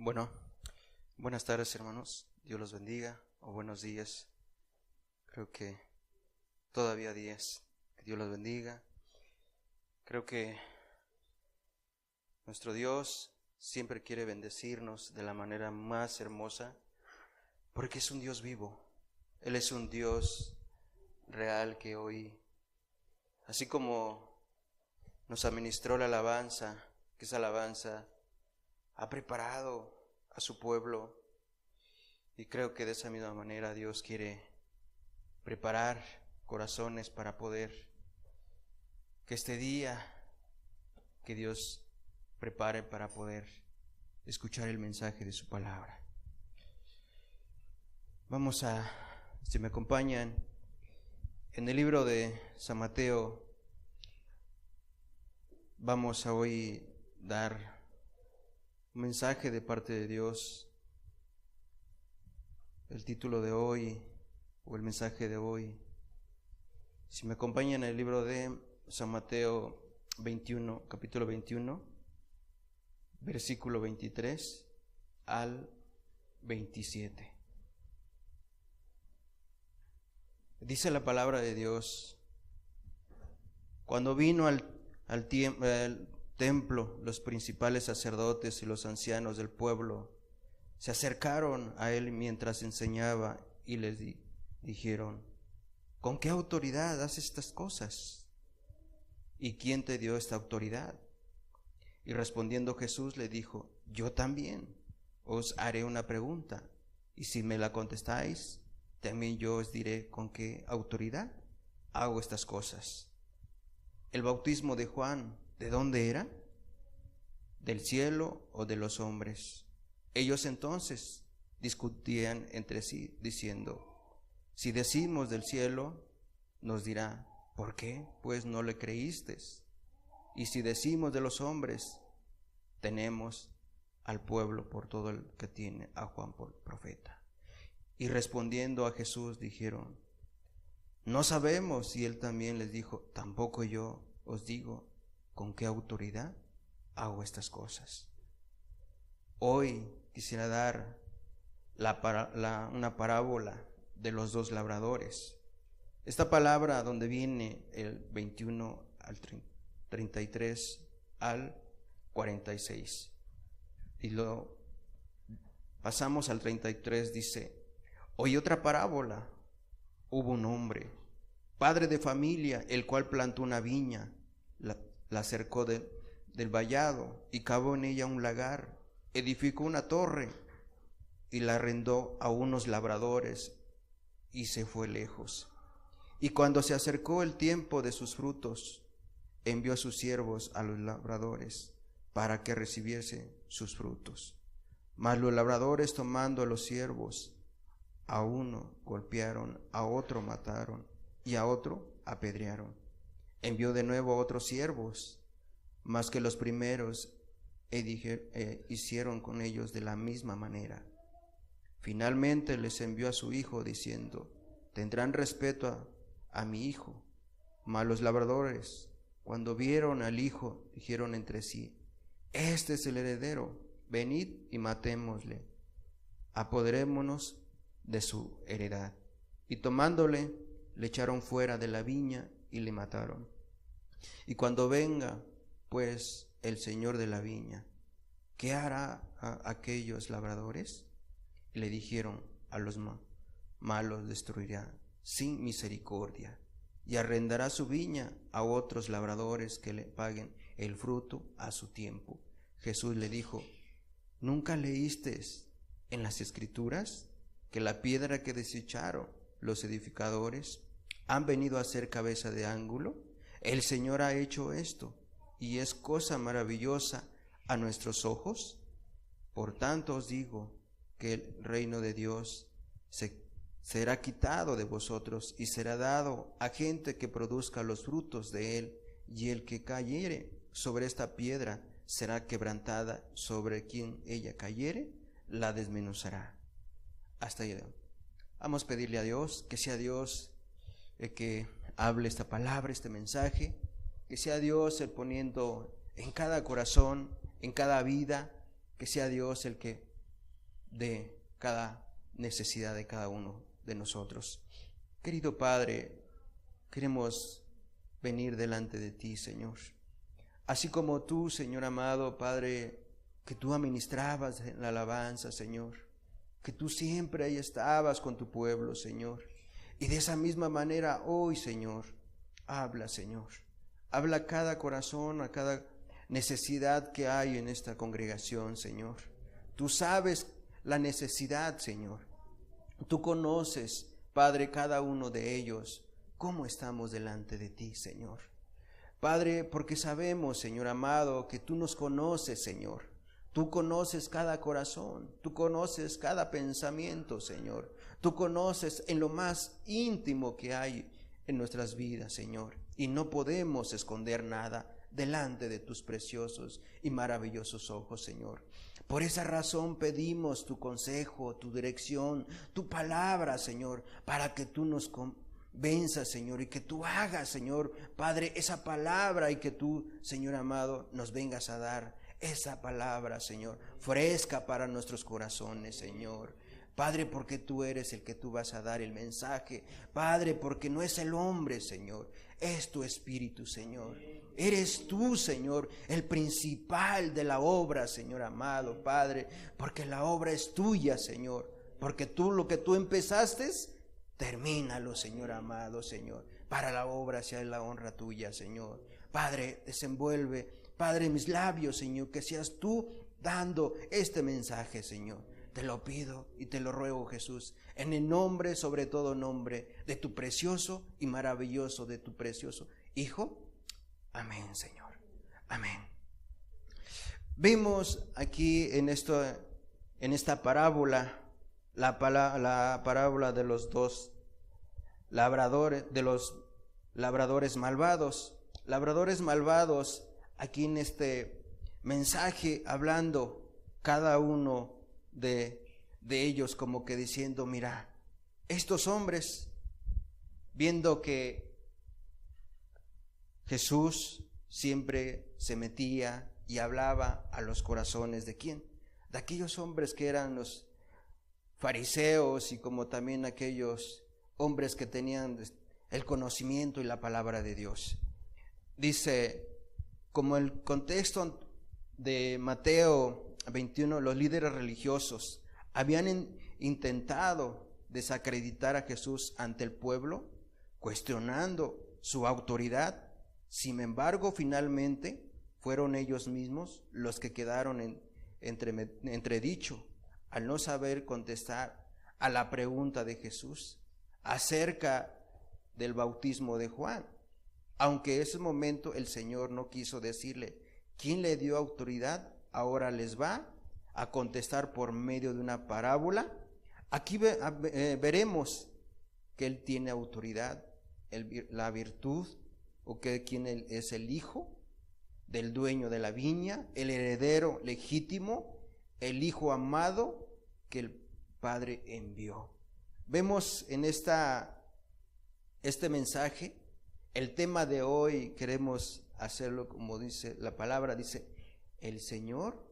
Bueno, buenas tardes, hermanos. Dios los bendiga, o buenos días. Creo que todavía días. Que Dios los bendiga. Creo que nuestro Dios siempre quiere bendecirnos de la manera más hermosa, porque es un Dios vivo. Él es un Dios real que hoy, así como nos administró la alabanza, que esa alabanza ha preparado a su pueblo, y creo que de esa misma manera Dios quiere preparar corazones para poder que este día que Dios prepare para poder escuchar el mensaje de su palabra. Vamos a, si me acompañan, en el libro de San Mateo, vamos a hoy dar un mensaje de parte de Dios. El título de hoy, o el mensaje de hoy, si me acompañan en el libro de San Mateo 21, capítulo 21, versículo 23 al 27. Dice la palabra de Dios: cuando vino al templo, los principales sacerdotes y los ancianos del pueblo se acercaron a él mientras enseñaba y les dijeron: ¿con qué autoridad haces estas cosas? ¿Y quién te dio esta autoridad? Y respondiendo Jesús le dijo: yo también os haré una pregunta, y si me la contestáis, también yo os diré con qué autoridad hago estas cosas. ¿El bautismo de Juan de dónde era? ¿Del cielo o de los hombres? Ellos entonces discutían entre sí, diciendo: si decimos del cielo, nos dirá: ¿por qué pues no le creísteis? Y si decimos de los hombres, tenemos al pueblo por todo el que tiene a Juan por profeta. Y respondiendo a Jesús dijeron: no sabemos. Y él también les dijo: tampoco yo os digo con qué autoridad hago estas cosas. Hoy quisiera dar una parábola de los dos labradores. Esta palabra, donde viene el 21 al 33 al 46. Y lo pasamos al 33, dice: oí otra parábola. Hubo un hombre, padre de familia, el cual plantó una viña, la cercó del vallado y cavó en ella un lagar, edificó una torre y la arrendó a unos labradores y se fue lejos. Y cuando se acercó el tiempo de sus frutos, envió a sus siervos a los labradores para que recibiese sus frutos. Mas los labradores, tomando a los siervos, a uno golpearon, a otro mataron y a otro apedrearon. Envió de nuevo a otros siervos, mas que los primeros hicieron con ellos de la misma manera. Finalmente les envió a su hijo, diciendo: tendrán respeto a mi hijo. Mas los labradores, cuando vieron al hijo, dijeron entre sí: este es el heredero, venid y matémosle, apoderémonos de su heredad. Y tomándole, le echaron fuera de la viña y le mataron. Y cuando venga pues el señor de la viña, ¿qué hará a aquellos labradores? Y le dijeron: a los malos destruirá sin misericordia, y arrendará su viña a otros labradores que le paguen el fruto a su tiempo. Jesús le dijo: ¿nunca leísteis en las Escrituras que la piedra que desecharon los edificadores han venido a ser cabeza de ángulo? El Señor ha hecho esto, y es cosa maravillosa a nuestros ojos. Por tanto os digo que el reino de Dios será quitado de vosotros y será dado a gente que produzca los frutos de él. Y el que cayere sobre esta piedra será quebrantada, sobre quien ella cayere la desmenuzará. Hasta ahí. Vamos a pedirle a Dios que sea Dios el que hable esta palabra, este mensaje, que sea Dios el poniendo en cada corazón, en cada vida, que sea Dios el que de cada necesidad de cada uno de nosotros. Querido Padre, queremos venir delante de ti, Señor. Así como tú, Señor amado, Padre, que tú administrabas en la alabanza, Señor, que tú siempre ahí estabas con tu pueblo, Señor. Y de esa misma manera hoy, Señor, habla, Señor. Habla a cada corazón, a cada necesidad que hay en esta congregación, Señor. Tú sabes la necesidad, Señor. Tú conoces, Padre, cada uno de ellos, cómo estamos delante de ti, Señor. Padre, porque sabemos, Señor amado, que tú nos conoces, Señor. Tú conoces cada corazón, tú conoces cada pensamiento, Señor. Tú conoces en lo más íntimo que hay en nuestras vidas, Señor. Y no podemos esconder nada delante de tus preciosos y maravillosos ojos, Señor. Por esa razón pedimos tu consejo, tu dirección, tu palabra, Señor, para que tú nos convenzas, Señor, y que tú hagas, Señor, Padre, esa palabra, y que tú, Señor amado, nos vengas a dar esa palabra, Señor, fresca para nuestros corazones, Señor. Padre, porque tú eres el que tú vas a dar el mensaje. Padre, porque no es el hombre, Señor, es tu Espíritu, Señor. Eres tú, Señor, el principal de la obra, Señor amado, Padre, porque la obra es tuya, Señor. Porque tú lo que tú empezaste, termínalo, Señor amado, Señor. Para la obra sea la honra tuya, Señor. Padre, desenvuelve, Padre, mis labios, Señor, que seas tú dando este mensaje, Señor. Te lo pido y te lo ruego, Jesús, en el nombre, sobre todo nombre, de tu precioso y maravilloso, de tu precioso Hijo. Amén, Señor. Amén. Vimos aquí en esta parábola, la parábola de los dos labradores, de los labradores malvados. Labradores malvados, aquí en este mensaje, hablando cada uno de ellos, como que diciendo, mira, estos hombres, viendo que Jesús siempre se metía y hablaba a los corazones de ¿quién? De aquellos hombres que eran los fariseos, y como también aquellos hombres que tenían el conocimiento y la palabra de Dios. Dice, como el contexto de Mateo 21, los líderes religiosos habían intentado desacreditar a Jesús ante el pueblo, cuestionando su autoridad. Sin embargo, finalmente fueron ellos mismos los que quedaron entredicho al no saber contestar a la pregunta de Jesús acerca del bautismo de Juan. Aunque en ese momento el Señor no quiso decirle quién le dio autoridad, ahora les va a contestar por medio de una parábola. Aquí veremos que Él tiene autoridad, la virtud, o que quién es el hijo del dueño de la viña, el heredero legítimo, el hijo amado que el Padre envió. Vemos en este mensaje, el tema de hoy queremos hacerlo como dice la palabra, dice, el Señor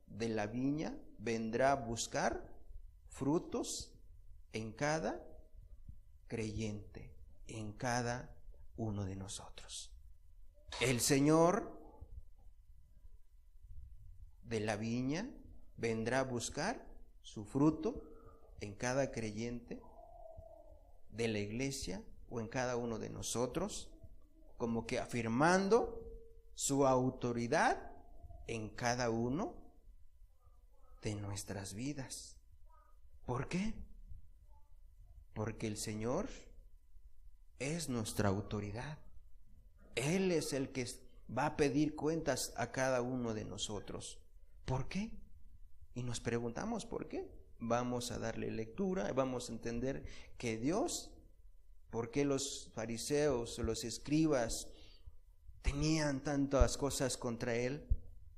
de la viña vendrá a buscar frutos en cada creyente, en cada uno de nosotros. El Señor de la viña vendrá a buscar su fruto en cada creyente de la iglesia o en cada uno de nosotros, como que afirmando su autoridad en cada uno de nuestras vidas. ¿Por qué? Porque el Señor es nuestra autoridad. Él es el que va a pedir cuentas a cada uno de nosotros. ¿Por qué? Y nos preguntamos ¿por qué? Vamos a darle lectura, vamos a entender que Dios, ¿por qué los fariseos, los escribas tenían tantas cosas contra Él?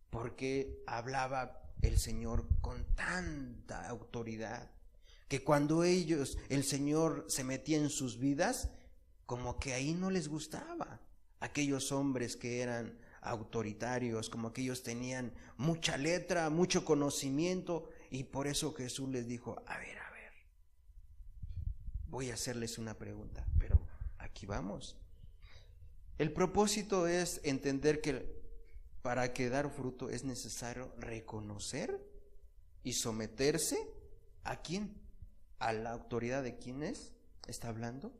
Porque hablaba el Señor con tanta autoridad, que cuando el Señor se metía en sus vidas, como que ahí no les gustaba. Aquellos hombres que eran autoritarios, como que ellos tenían mucha letra, mucho conocimiento, Y por eso Jesús les dijo, a ver, voy a hacerles una pregunta, pero aquí vamos. El propósito es entender que para que dar fruto es necesario reconocer y someterse ¿a quién? A la autoridad de quién es. Está hablando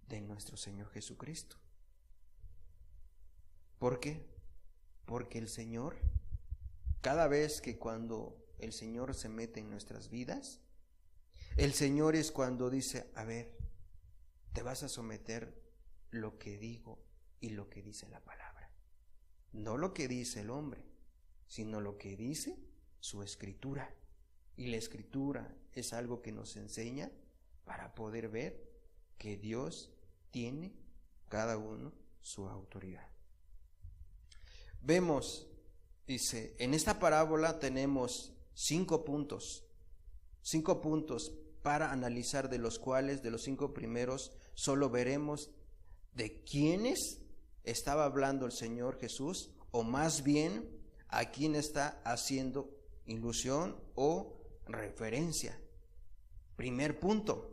de nuestro Señor Jesucristo. ¿Por qué? Porque el Señor, cada vez que cuando el Señor se mete en nuestras vidas, el Señor es cuando dice, a ver, te vas a someter lo que digo y lo que dice la palabra. No lo que dice el hombre, sino lo que dice su escritura. Y la escritura es algo que nos enseña para poder ver que Dios tiene cada uno su autoridad. Vemos, dice, en esta parábola tenemos 5 puntos para analizar, de los cuales, de los 5 primeros, solo veremos de quiénes estaba hablando el Señor Jesús, o más bien a quién está haciendo ilusión o referencia. Primer punto,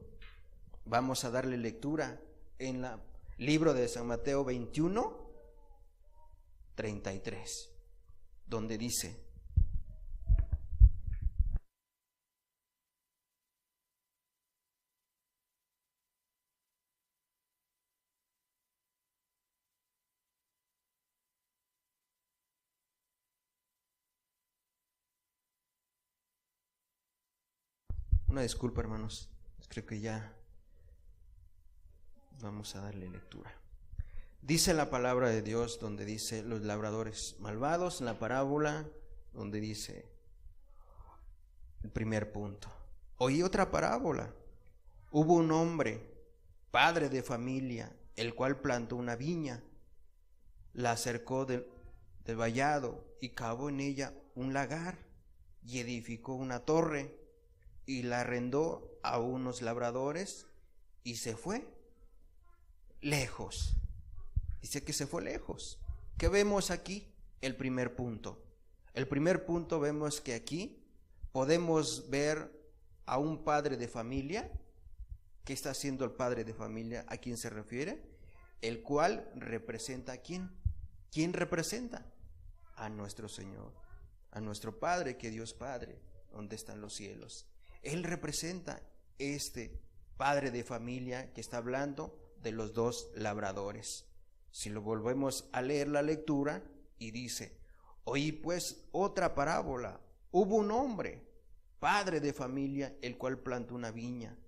vamos a darle lectura en el libro de San Mateo 21:33, donde dice: una disculpa, hermanos, creo que ya vamos a darle lectura. Dice la palabra de Dios, donde dice los labradores malvados, en la parábola donde dice el primer punto. Oí otra parábola. Hubo un hombre, padre de familia, el cual plantó una viña, la cercó del vallado y cavó en ella un lagar y edificó una torre y la arrendó a unos labradores y se fue lejos. Dice que se fue lejos. ¿Qué vemos aquí? El primer punto. El primer punto, vemos que aquí podemos ver a un padre de familia. ¿Qué está haciendo el padre de familia? ¿A quién se refiere? El cual representa ¿a quién? ¿Quién representa? A nuestro Señor, a nuestro Padre, que Dios Padre, donde están los cielos. Él representa este padre de familia que está hablando de los 2 labradores. Si lo volvemos a leer la lectura, y dice: oí pues otra parábola. Hubo un hombre, padre de familia, el cual plantó una viña,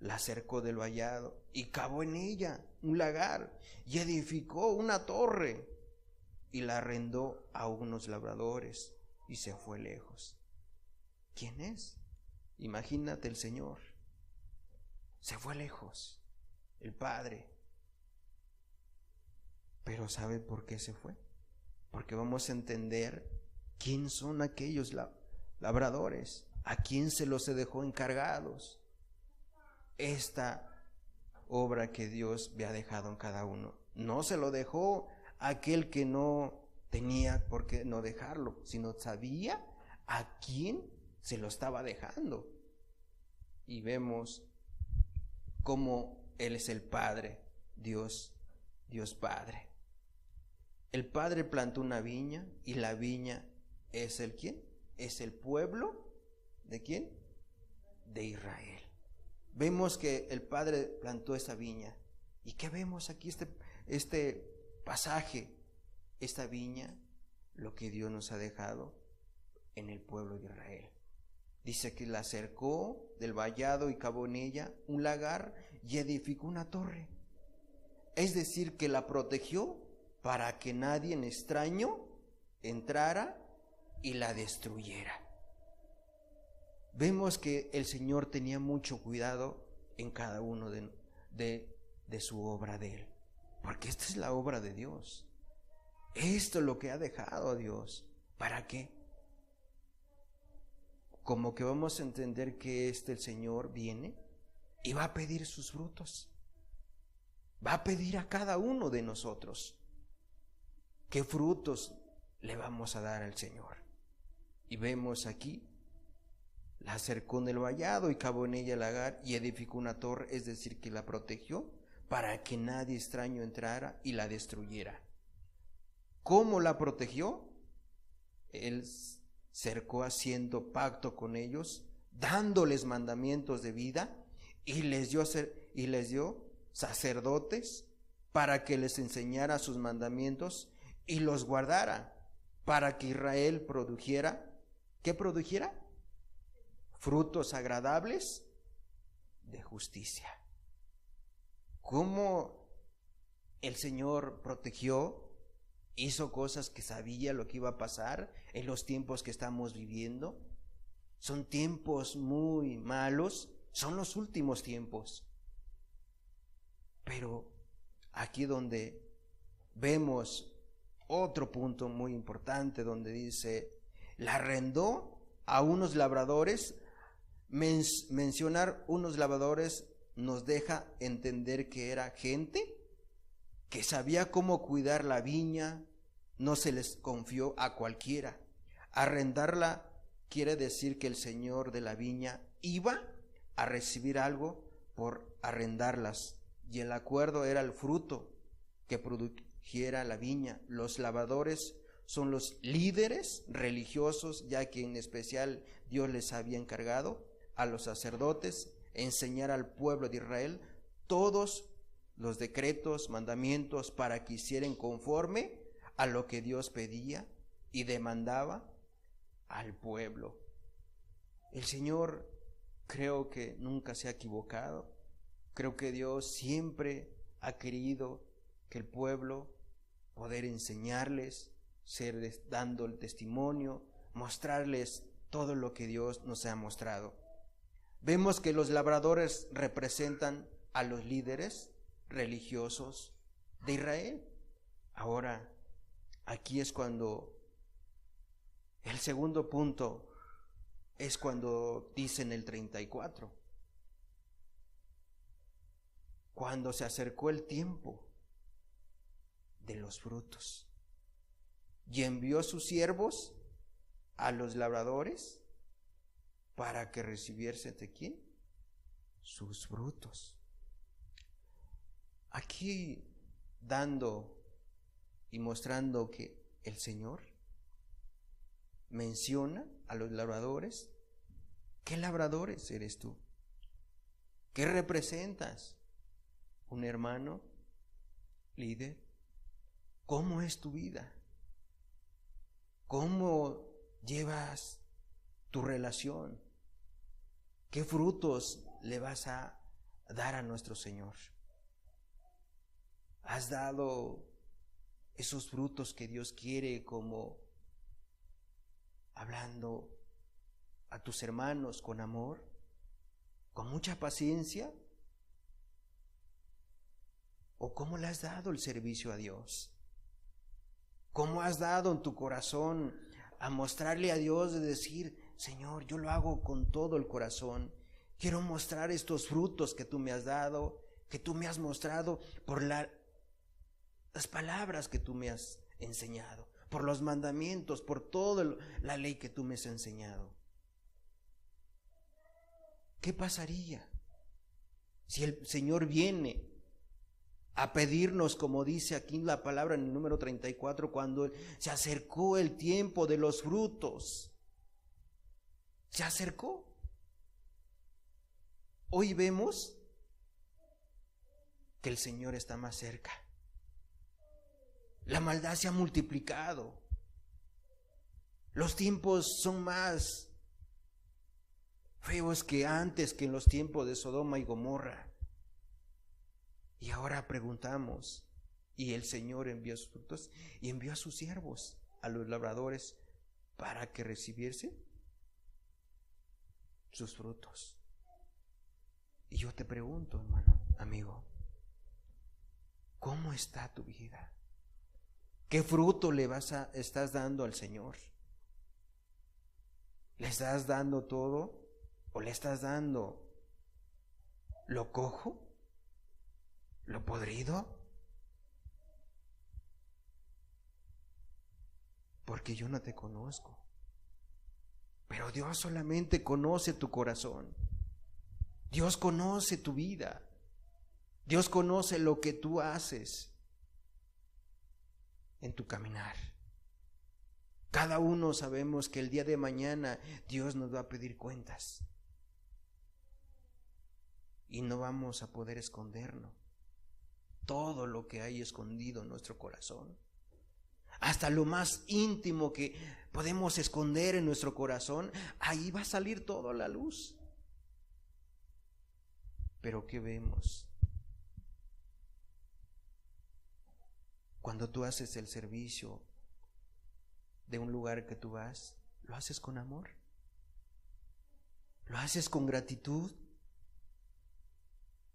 la cercó del vallado y cavó en ella un lagar y edificó una torre y la arrendó a unos labradores y se fue lejos. ¿Quién es? Imagínate, el Señor se fue lejos, el Padre. Pero ¿sabe por qué se fue? Porque vamos a entender quién son aquellos labradores, a quién se los dejó encargados esta obra que Dios había dejado en cada uno. No se lo dejó a aquel que no tenía por qué no dejarlo, sino sabía a quién se lo estaba dejando. Y vemos cómo Él es el Padre, Dios Padre. El Padre plantó una viña, y la viña es el ¿quién? Es el pueblo ¿de quién? De Israel. Vemos que el Padre plantó esa viña. ¿Y qué vemos aquí? Este pasaje, esta viña, lo que Dios nos ha dejado en el pueblo de Israel. Dice que la cercó del vallado y cavó en ella un lagar y edificó una torre. Es decir, que la protegió para que nadie extraño entrara y la destruyera. Vemos que el Señor tenía mucho cuidado en cada uno de su obra de Él, porque esta es la obra de Dios. Esto es lo que ha dejado a Dios. ¿Para qué? Como que vamos a entender que el Señor viene y va a pedir sus frutos. Va a pedir a cada uno de nosotros qué frutos le vamos a dar al Señor. Y vemos aquí La cercó en el vallado y cavó en ella el lagar y edificó una torre, es decir, que la protegió para que nadie extraño entrara y la destruyera. ¿Cómo la protegió? Él cercó haciendo pacto con ellos, dándoles mandamientos de vida y les dio sacerdotes para que les enseñara sus mandamientos y los guardara, para que Israel produjera, ¿qué produjera? Frutos agradables de justicia. ¿Cómo el Señor protegió? Hizo cosas que sabía lo que iba a pasar en los tiempos que estamos viviendo. Son tiempos muy malos, son los últimos tiempos. Pero aquí donde vemos otro punto muy importante, donde dice, la arrendó a unos labradores. Mencionar unos labradores nos deja entender que era gente que sabía cómo cuidar la viña, no se les confió a cualquiera. Arrendarla quiere decir que el señor de la viña iba a recibir algo por arrendarlas, y el acuerdo era el fruto que produjera la viña. Los labradores son los líderes religiosos, ya que en especial Dios les había encargado a los sacerdotes enseñar al pueblo de Israel todos los decretos, mandamientos, para que hicieran conforme a lo que Dios pedía y demandaba al pueblo. El Señor creo que nunca se ha equivocado. Creo que Dios siempre ha querido que el pueblo poder enseñarles, dando el testimonio, mostrarles todo lo que Dios nos ha mostrado. Vemos que los labradores representan a los líderes religiosos de Israel. Ahora, aquí es cuando el segundo punto es cuando dice en el 34, cuando se acercó el tiempo de los frutos, y envió a sus siervos a los labradores para que recibiesen de quién sus frutos. Aquí dando y mostrando que el Señor menciona a los labradores. ¿Qué labradores eres tú? ¿Qué representas? ¿Un hermano líder? ¿Cómo es tu vida? ¿Cómo llevas tu relación? ¿Qué frutos le vas a dar a nuestro Señor? ¿Has dado esos frutos que Dios quiere, como hablando a tus hermanos con amor, con mucha paciencia? ¿O cómo le has dado el servicio a Dios? ¿Cómo has dado en tu corazón a mostrarle a Dios, de decir, Señor, yo lo hago con todo el corazón, quiero mostrar estos frutos que tú me has dado, que tú me has mostrado por las palabras que tú me has enseñado, por los mandamientos, por toda la ley que tú me has enseñado? ¿Qué pasaría si el Señor viene a pedirnos, como dice aquí la palabra en el número 34, cuando se acercó el tiempo de los frutos? Se acercó. Hoy vemos que el Señor está más cerca. La maldad se ha multiplicado. Los tiempos son más feos que antes, que en los tiempos de Sodoma y Gomorra. Y ahora preguntamos, y el Señor envió sus frutos y envió a sus siervos, a los labradores, para que recibiesen sus frutos. Y yo te pregunto, hermano, amigo, ¿cómo está tu vida? ¿Qué fruto estás dando al Señor? ¿Le estás dando todo o le estás dando lo cojo, lo podrido? Porque yo no te conozco, Pero Dios solamente conoce tu corazón. Dios conoce tu vida. Dios conoce lo que tú haces en tu caminar. Cada uno sabemos que el día de mañana Dios nos va a pedir cuentas. Y no vamos a poder escondernos todo lo que hay escondido en nuestro corazón. Hasta lo más íntimo que podemos esconder en nuestro corazón, ahí va a salir todo a la luz. Pero ¿qué vemos? Cuando tú haces el servicio de un lugar que tú vas, ¿lo haces con amor? ¿Lo haces con gratitud?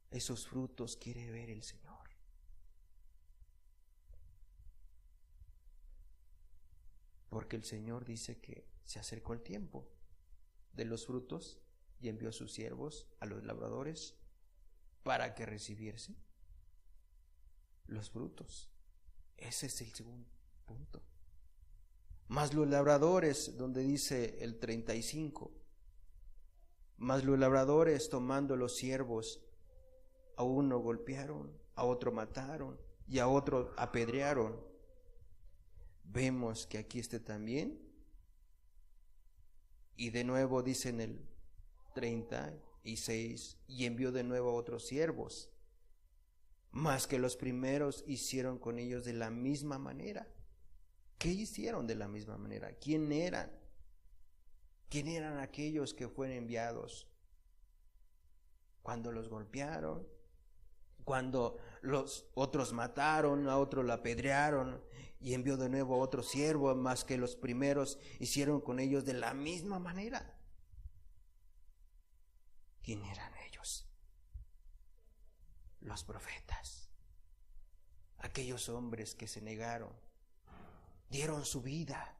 Esos frutos quiere ver el Señor. Porque el Señor dice que se acercó el tiempo de los frutos y envió a sus siervos, a los labradores, para que recibiesen los frutos. Ese es el segundo punto. Mas los labradores, donde dice el 35, mas los labradores, tomando los siervos, a uno golpearon, a otro mataron y a otro apedrearon. Vemos que aquí está también. Y de nuevo dice en el 36, y envió de nuevo a otros siervos, más que los primeros hicieron con ellos de la misma manera. ¿Qué hicieron de la misma manera? ¿Quién eran? ¿Quién eran aquellos que fueron enviados? Cuando los golpearon, cuando los otros mataron, a otros la apedrearon, y envió de nuevo a otro siervo, más que los primeros hicieron con ellos de la misma manera. ¿Quién eran ellos? Los profetas, aquellos hombres que se negaron, dieron su vida,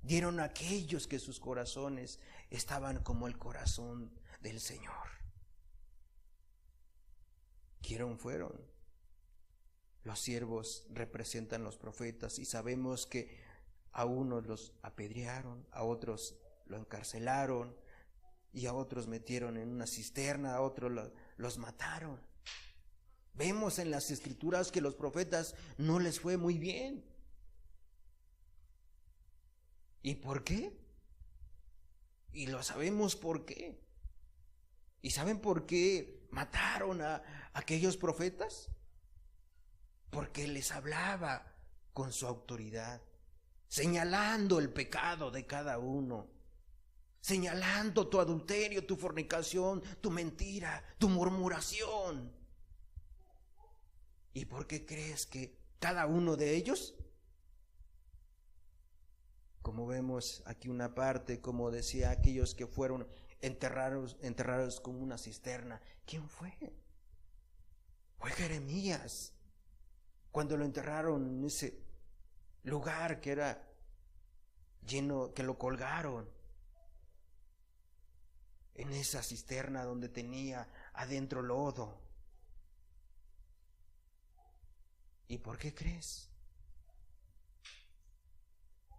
dieron a aquellos que sus corazones estaban como el corazón del Señor. ¿Quién fueron? Los siervos representan los profetas, y sabemos que a unos los apedrearon, a otros lo encarcelaron, y a otros metieron en una cisterna, a otros los mataron. Vemos en las escrituras que los profetas no les fue muy bien. ¿Y por qué? Y lo sabemos por qué. ¿Y saben por qué mataron a aquellos profetas? Porque les hablaba con su autoridad, señalando el pecado de cada uno, señalando tu adulterio, tu fornicación, tu mentira, tu murmuración. ¿Y por qué crees que cada uno de ellos? Como vemos aquí una parte, como decía, aquellos que fueron enterrados con una cisterna. ¿Quién fue? Fue Jeremías. Cuando lo enterraron en ese lugar que era lleno, que lo colgaron en esa cisterna donde tenía adentro lodo. ¿Y por qué crees?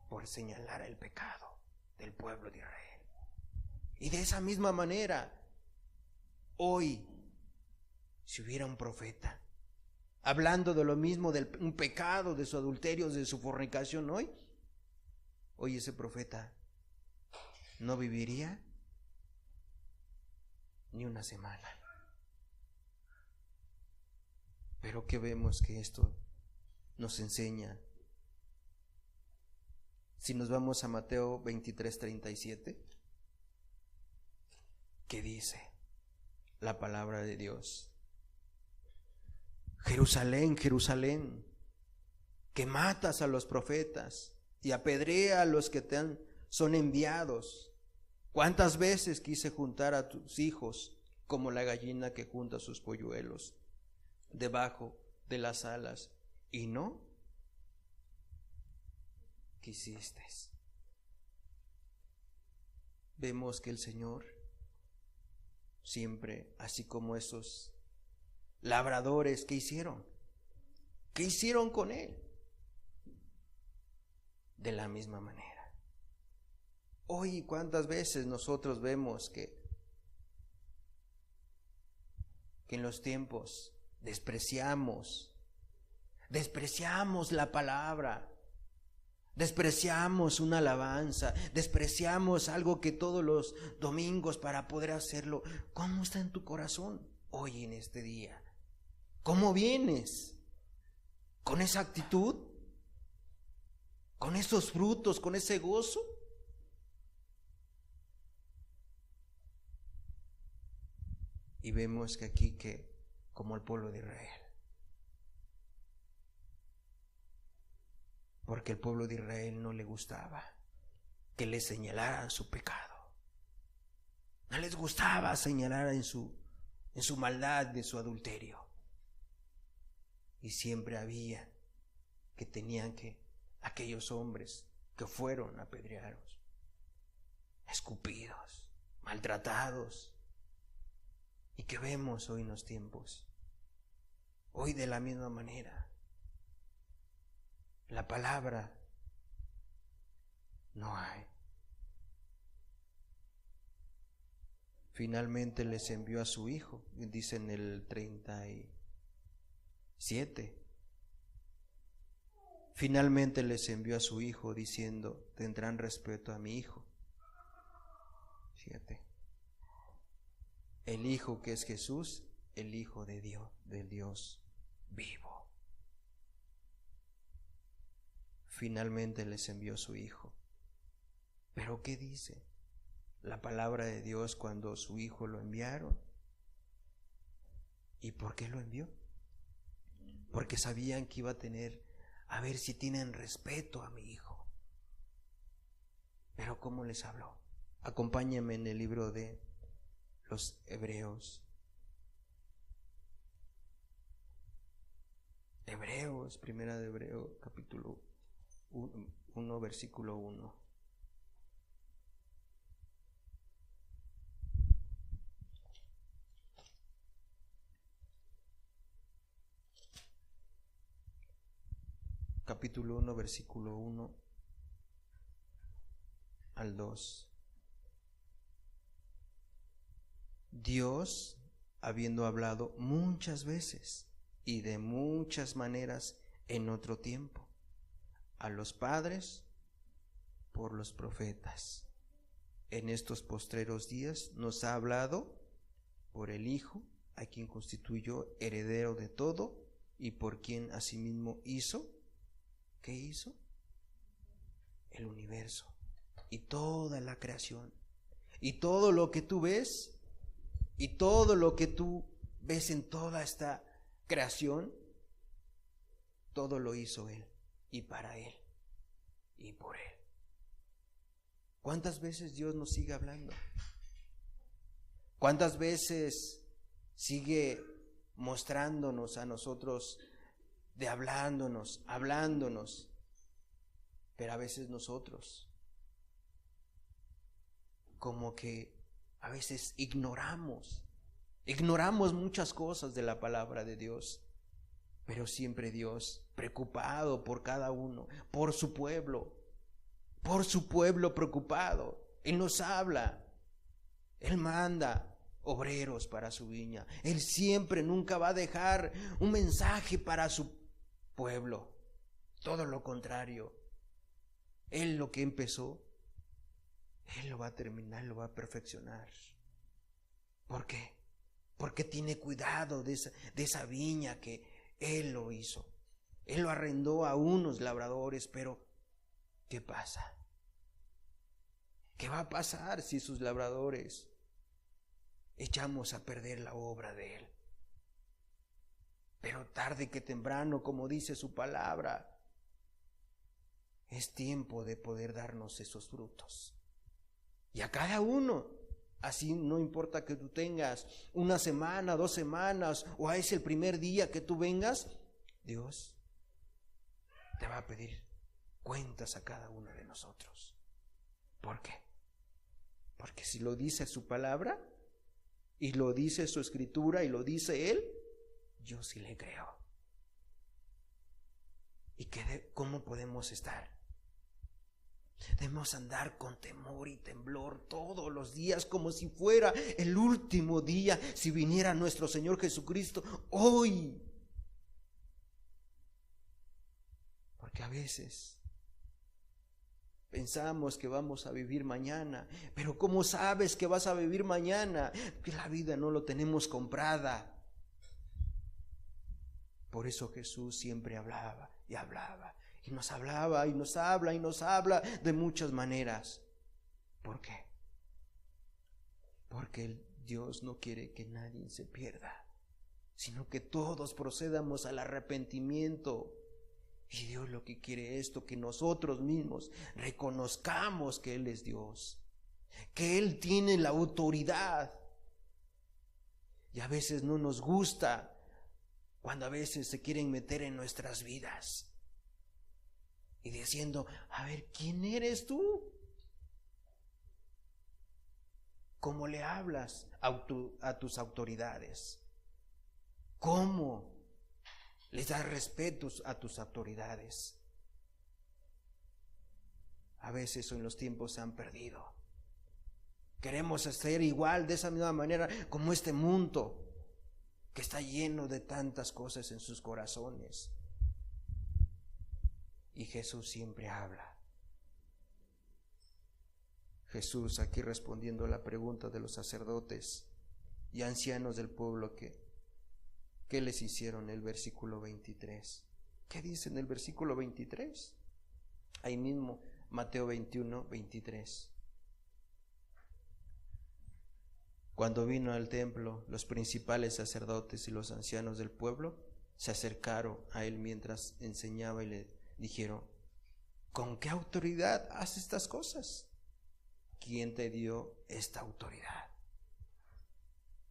Por señalar el pecado del pueblo de Israel. Y de esa misma manera, hoy, si hubiera un profeta hablando de lo mismo, de un pecado, de su adulterio, de su fornicación, hoy ese profeta no viviría ni una semana. Pero que vemos que esto nos enseña. Si nos vamos a Mateo 23:37, ¿qué dice la palabra de Dios? Jerusalén, Jerusalén, que matas a los profetas y apedrea a los que son enviados. ¿Cuántas veces quise juntar a tus hijos como la gallina que junta sus polluelos debajo de las alas, y no quisiste? Vemos que el Señor siempre, así como esos labradores, ¿qué hicieron? ¿Qué hicieron con él? De la misma manera. Hoy, ¿cuántas veces nosotros vemos que en los tiempos despreciamos la palabra, despreciamos una alabanza, despreciamos algo que todos los domingos para poder hacerlo? ¿Cómo está en tu corazón hoy en este día? ¿Cómo vienes? ¿Con esa actitud? ¿Con esos frutos? ¿Con ese gozo? Y vemos que aquí, que como el pueblo de Israel, porque el pueblo de Israel no le gustaba que le señalaran su pecado, no les gustaba señalar en su maldad, de su adulterio, y siempre había que tenían que aquellos hombres que fueron apedreados, escupidos, maltratados. Y que vemos hoy en los tiempos, hoy de la misma manera, la palabra no hay. Finalmente les envió a su hijo, dice en el 37. Finalmente les envió a su hijo diciendo: tendrán respeto a mi hijo. 7. El Hijo que es Jesús, el Hijo de Dios, del Dios vivo. Finalmente les envió su Hijo. ¿Pero qué dice la palabra de Dios cuando su Hijo lo enviaron? ¿Y por qué lo envió? Porque sabían que iba a tener, a ver si tienen respeto a mi Hijo. Pero ¿cómo les habló? Acompáñenme en el libro de los Hebreos. Primera de Hebreos, capítulo 1, versículo 1. Capítulo 1, versículo 1 al 2. Dios, habiendo hablado muchas veces y de muchas maneras en otro tiempo a los padres por los profetas, en estos postreros días nos ha hablado por el Hijo, a quien constituyó heredero de todo y por quien asimismo hizo, ¿qué hizo? El universo y toda la creación. Y todo lo que tú ves, y todo lo que tú ves en toda esta creación, todo lo hizo Él, y para Él, y por Él. ¿Cuántas veces Dios nos sigue hablando? ¿Cuántas veces sigue mostrándonos a nosotros, de hablándonos, pero a veces nosotros como que a veces ignoramos muchas cosas de la palabra de Dios, pero siempre Dios, preocupado por cada uno, por su pueblo preocupado. Él nos habla, Él manda obreros para su viña. Él siempre, nunca va a dejar un mensaje para su pueblo. Todo lo contrario. Él lo que empezó, Él lo va a terminar, lo va a perfeccionar. ¿Por qué? Porque tiene cuidado de esa viña que Él lo hizo. Él lo arrendó a unos labradores, pero ¿qué pasa? ¿Qué va a pasar si sus labradores echamos a perder la obra de Él? Pero tarde que temprano, como dice su palabra, es tiempo de poder darnos esos frutos. Y a cada uno, así no importa que tú tengas una semana, 2 semanas, o es el primer día que tú vengas, Dios te va a pedir cuentas a cada uno de nosotros. ¿Por qué? Porque si lo dice su palabra, y lo dice su escritura, y lo dice Él, yo sí le creo. ¿Y cómo podemos estar? Debemos andar con temor y temblor todos los días, como si fuera el último día, si viniera nuestro Señor Jesucristo hoy. Porque a veces pensamos que vamos a vivir mañana, pero ¿cómo sabes que vas a vivir mañana? Que la vida no lo tenemos comprada. Por eso Jesús siempre hablaba y hablaba, y nos hablaba y nos habla y nos habla de muchas maneras. ¿Por qué? Porque Dios no quiere que nadie se pierda, sino que todos procedamos al arrepentimiento. Y Dios lo que quiere es esto, que nosotros mismos reconozcamos que Él es Dios, que Él tiene la autoridad. Y a veces no nos gusta cuando a veces se quieren meter en nuestras vidas y diciendo, a ver, ¿quién eres tú? ¿Cómo le hablas a tus autoridades? ¿Cómo les das respeto a tus autoridades? A veces en los tiempos se han perdido. Queremos hacer igual, de esa misma manera, como este mundo que está lleno de tantas cosas en sus corazones. Y Jesús siempre habla. Jesús aquí respondiendo a la pregunta de los sacerdotes y ancianos del pueblo ¿qué les hicieron? El versículo 23. ¿Qué dice en el versículo 23? Ahí mismo, Mateo 21, 23. Cuando vino al templo, los principales sacerdotes y los ancianos del pueblo se acercaron a él mientras enseñaba y le dijeron, ¿con qué autoridad haces estas cosas? ¿Quién te dio esta autoridad?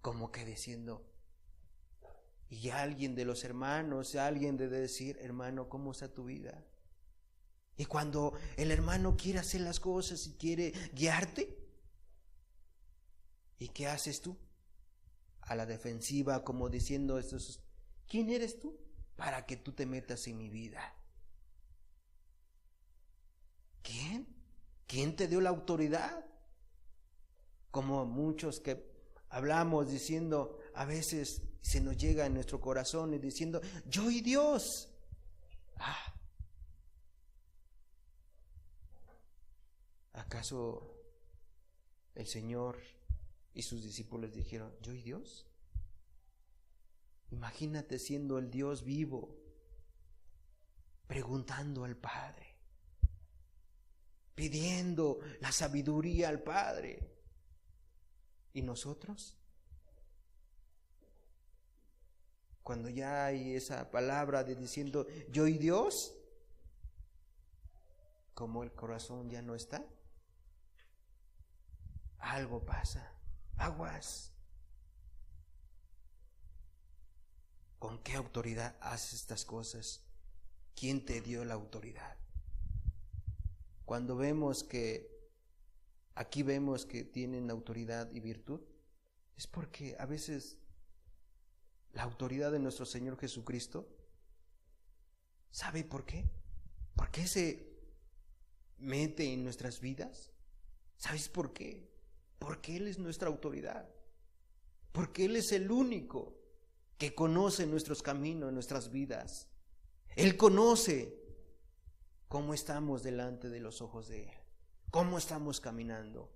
Como que diciendo, y alguien de los hermanos, alguien de decir, hermano, ¿cómo está tu vida? Y cuando el hermano quiere hacer las cosas y quiere guiarte, ¿y qué haces tú? A la defensiva, como diciendo, ¿quién eres tú para que tú te metas en mi vida? ¿Quién? ¿Quién te dio la autoridad? Como muchos que hablamos diciendo, a veces se nos llega en nuestro corazón y diciendo, yo y Dios. ¿Acaso el Señor y sus discípulos dijeron, yo y Dios? Imagínate siendo el Dios vivo, preguntando al Padre, pidiendo la sabiduría al Padre. ¿Y nosotros? Cuando ya hay esa palabra de diciendo yo y Dios, como el corazón ya no está, algo pasa. Aguas. ¿Con qué autoridad haces estas cosas? ¿Quién te dio la autoridad? Cuando vemos aquí vemos que tienen autoridad y virtud, es porque a veces la autoridad de nuestro Señor Jesucristo, ¿sabe por qué? ¿Por qué se mete en nuestras vidas? ¿Sabes por qué? Porque Él es nuestra autoridad. Porque Él es el único que conoce nuestros caminos, nuestras vidas. Él conoce cómo estamos delante de los ojos de Él, cómo estamos caminando.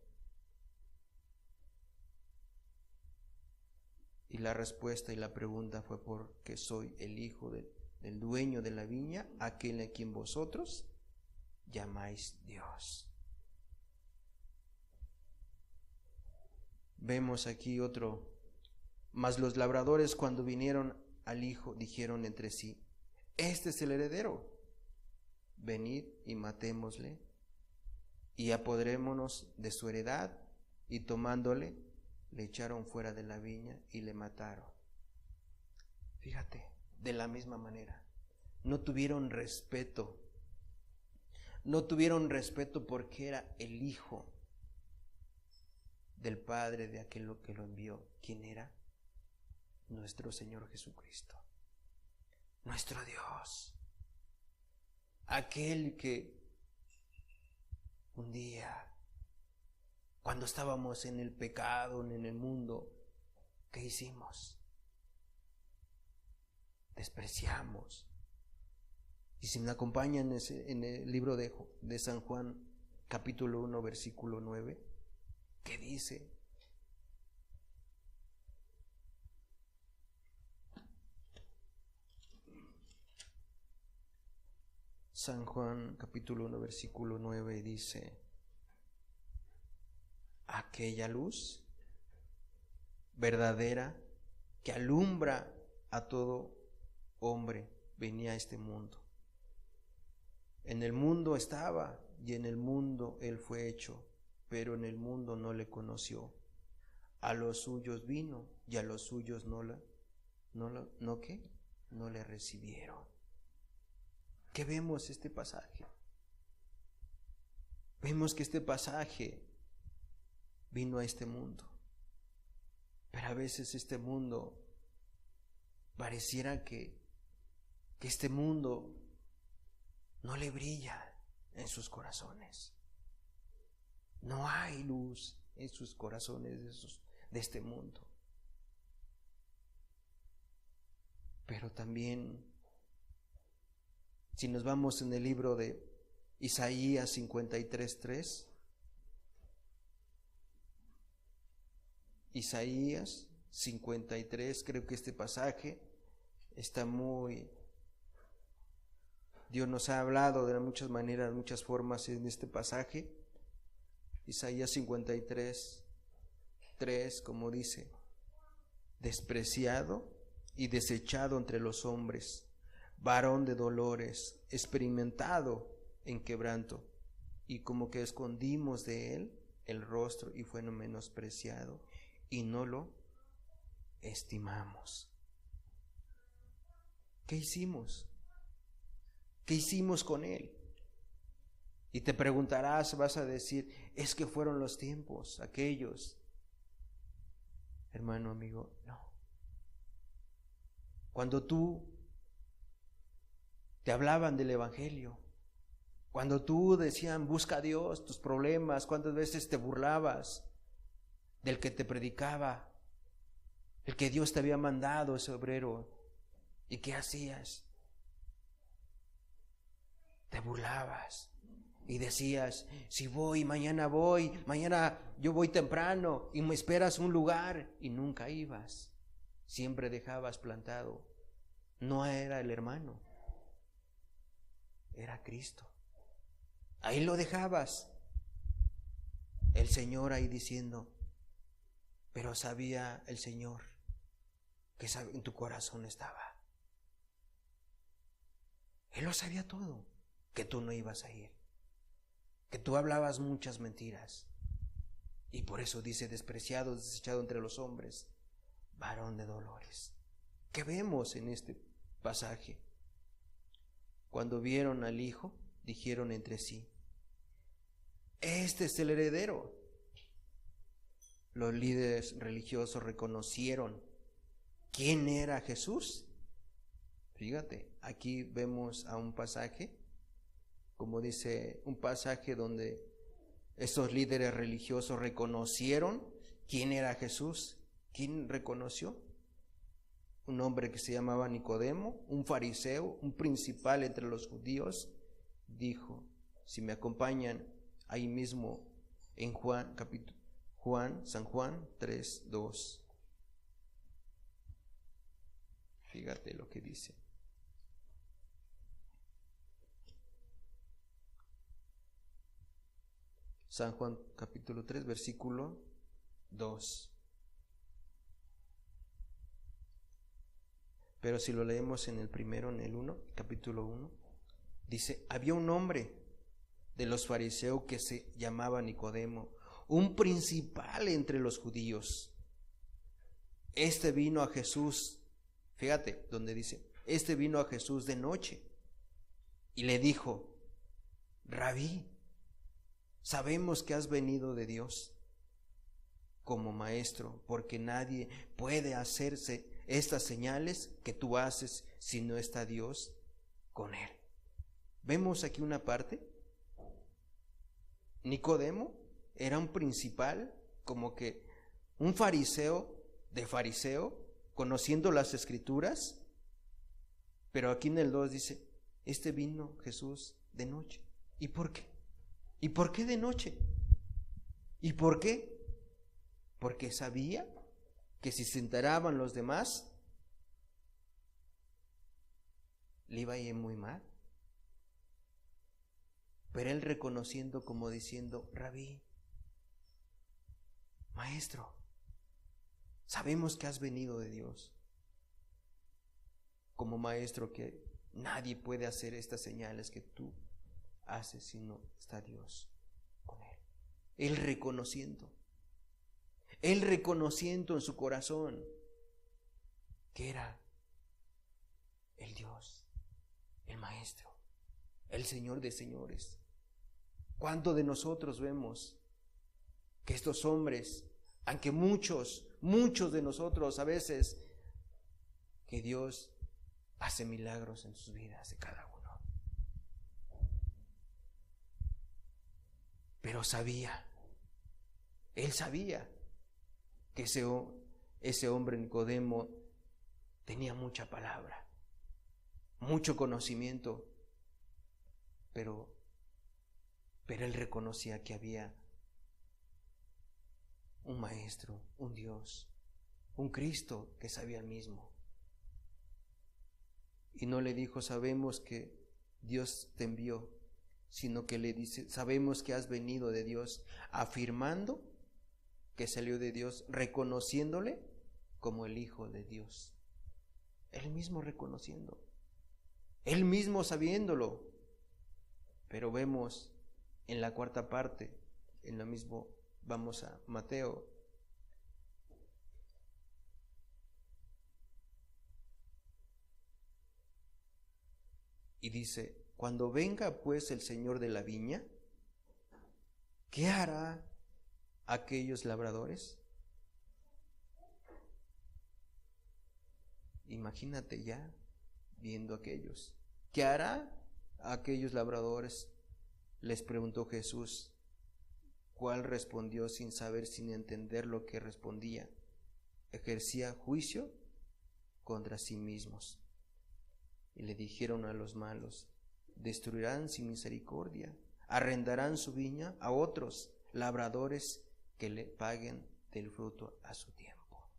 Y la respuesta y la pregunta fue porque soy el hijo del dueño de la viña, aquel a quien vosotros llamáis Dios. Vemos aquí otro, mas los labradores cuando vinieron al hijo dijeron entre sí, este es el heredero, venid y matémosle y apoderémonos de su heredad, y tomándole le echaron fuera de la viña y le mataron. Fíjate, de la misma manera, no tuvieron respeto porque era el hijo del Padre de aquel que lo envió. ¿Quién era? Nuestro Señor Jesucristo, nuestro Dios, aquel que un día, cuando estábamos en el pecado, en el mundo, ¿qué hicimos? Despreciamos. Y si me acompañan en el libro de San Juan, capítulo 1, versículo 9, ¿qué dice? San Juan, capítulo 1, versículo 9, dice: aquella luz verdadera que alumbra a todo hombre venía a este mundo. En el mundo estaba y en el mundo él fue hecho, pero en el mundo no le conoció. A los suyos vino y a los suyos no le recibieron. ¿Qué vemos este pasaje? Vemos que este pasaje vino a este mundo, pero a veces este mundo pareciera que este mundo no le brilla en sus corazones. No hay luz en sus corazones de este mundo. Pero también, si nos vamos en el libro de Isaías 53:3, Isaías 53, creo que este pasaje está muy... Dios nos ha hablado de muchas maneras, muchas formas en este pasaje. Isaías 53:3, como dice: despreciado y desechado entre los hombres, varón de dolores, experimentado en quebranto, y como que escondimos de él el rostro y fue menospreciado y no lo estimamos. ¿Qué hicimos? ¿Qué hicimos con él? Y te preguntarás, vas a decir, es que fueron los tiempos aquellos. Hermano, amigo, no. Cuando tú te hablaban del evangelio, cuando tú decían busca a Dios, tus problemas, ¿cuántas veces te burlabas del que te predicaba, el que Dios te había mandado, ese obrero? ¿Y qué hacías? Te burlabas y decías, si mañana yo voy temprano y me esperas un lugar, y nunca ibas, siempre dejabas plantado. No era el hermano, era Cristo. Ahí lo dejabas, el Señor ahí diciendo, pero sabía el Señor que en tu corazón estaba. Él lo sabía todo, que tú no ibas a ir, que tú hablabas muchas mentiras, y por eso dice despreciado, desechado entre los hombres, varón de dolores. ¿Qué vemos en este pasaje? Cuando vieron al Hijo, dijeron entre sí, este es el heredero. Los líderes religiosos reconocieron quién era Jesús. Fíjate, aquí vemos a un pasaje, como dice, un pasaje donde estos líderes religiosos reconocieron quién era Jesús. ¿Quién reconoció? Un hombre que se llamaba Nicodemo, un fariseo, un principal entre los judíos, dijo, si me acompañan ahí mismo en San Juan 3:2. Fíjate lo que dice. San Juan capítulo 3, versículo 2. Pero si lo leemos en el primero, en el 1, capítulo 1, dice, había un hombre de los fariseos que se llamaba Nicodemo, un principal entre los judíos. Este vino a Jesús, fíjate donde dice, este vino a Jesús de noche y le dijo, Rabí, sabemos que has venido de Dios como maestro, porque nadie puede hacerse estas señales que tú haces si no está Dios con él. Vemos aquí una parte Nicodemo era un principal, como que un fariseo de fariseo, conociendo las escrituras, pero aquí en el 2 dice, vino Jesús de noche. ¿Y por qué? ¿Y por qué de noche? ¿Y por qué? Porque sabía que si se enteraban los demás, le iba a ir muy mal. Pero él reconociendo, como diciendo, Rabí, maestro, sabemos que has venido de Dios. Como maestro, que nadie puede hacer estas señales que tú haces si no está Dios con él. Él reconociendo en su corazón que era el Dios, el Maestro, el Señor de señores. ¿Cuánto de nosotros vemos que estos hombres, aunque muchos de nosotros a veces, que Dios hace milagros en sus vidas de cada uno? Pero él sabía que ese hombre Nicodemo tenía mucha palabra, mucho conocimiento, pero él reconocía que había un maestro, un Dios, un Cristo que sabía el mismo. Y no le dijo, sabemos que Dios te envió, sino que le dice, sabemos que has venido de Dios, afirmando que salió de Dios, reconociéndole como el Hijo de Dios. Él mismo reconociendo, él mismo sabiéndolo. Pero vemos en la cuarta parte, en lo mismo, vamos a Mateo. Y dice, cuando venga pues el Señor de la viña, ¿qué hará aquellos labradores? Imagínate ya viendo aquellos. ¿Qué hará aquellos labradores? Les preguntó Jesús, ¿cuál respondió sin saber, sin entender lo que respondía? Ejercía juicio contra sí mismos. Y le dijeron a los malos, destruirán sin misericordia, arrendarán su viña a otros labradores que le paguen del fruto a su tiempo.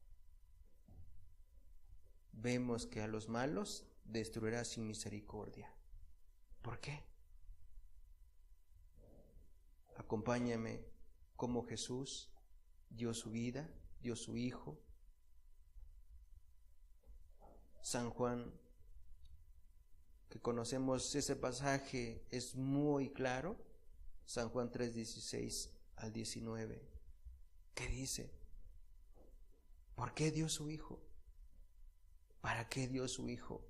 Vemos que a los malos destruirá sin misericordia. ¿Por qué? Acompáñame como Jesús dio su vida, dio su Hijo. San Juan, que conocemos ese pasaje, es muy claro. San Juan 3:16 al 19. ¿Qué dice? ¿Por qué dio su Hijo? ¿Para qué dio su Hijo?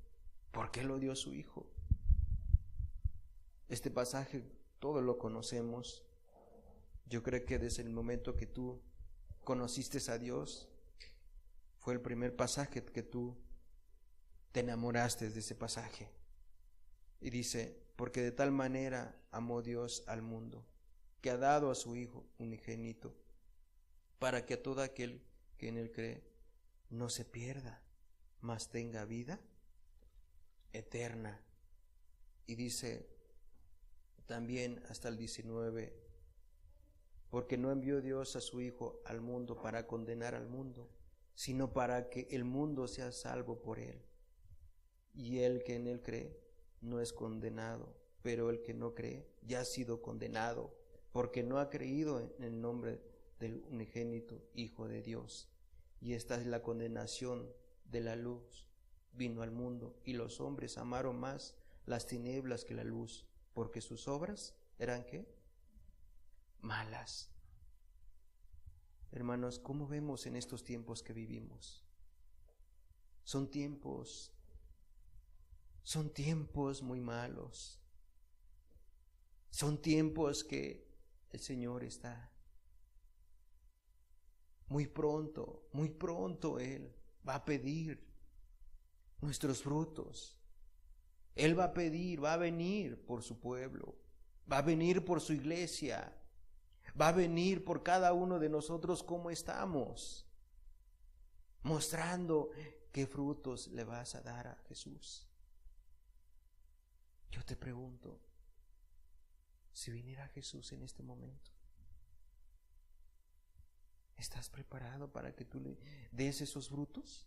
¿Por qué lo dio su Hijo? Este pasaje todos lo conocemos. Yo creo que desde el momento que tú conociste a Dios, fue el primer pasaje que tú te enamoraste de ese pasaje. Y dice, porque de tal manera amó Dios al mundo, que ha dado a su Hijo unigénito, para que a todo aquel que en él cree no se pierda, mas tenga vida eterna. Y dice también hasta el 19, porque no envió Dios a su Hijo al mundo para condenar al mundo, sino para que el mundo sea salvo por él. Y el que en él cree no es condenado, pero el que no cree ya ha sido condenado, porque no ha creído en el nombre del unigénito Hijo de Dios. Y esta es la condenación: de la luz vino al mundo, y los hombres amaron más las tinieblas que la luz, porque sus obras eran ¿qué? Malas. Hermanos, ¿cómo vemos en estos tiempos que vivimos? Son tiempos muy malos. Son tiempos que el Señor está muy pronto Él va a pedir nuestros frutos. Él va a pedir, va a venir por su pueblo, va a venir por su iglesia. Va a venir por cada uno de nosotros como estamos, mostrando qué frutos le vas a dar a Jesús. Yo te pregunto, si viniera Jesús en este momento, ¿estás preparado para que tú le des esos frutos?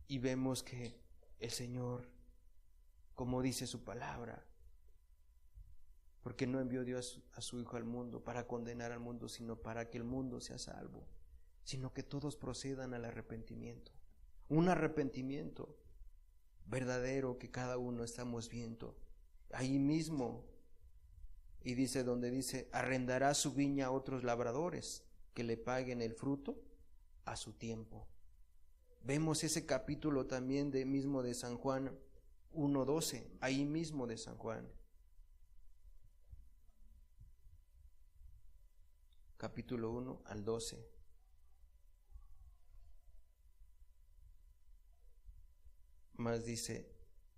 Y vemos que el Señor, como dice su palabra, porque no envió Dios a su Hijo al mundo para condenar al mundo, sino para que el mundo sea salvo, sino que todos procedan al arrepentimiento. Un arrepentimiento verdadero que cada uno estamos viendo. Ahí mismo, y dice donde dice, arrendará su viña a otros labradores que le paguen el fruto a su tiempo. Vemos ese capítulo también mismo de San Juan 1:12, ahí mismo de San Juan. Capítulo 1 al 12. Más dice,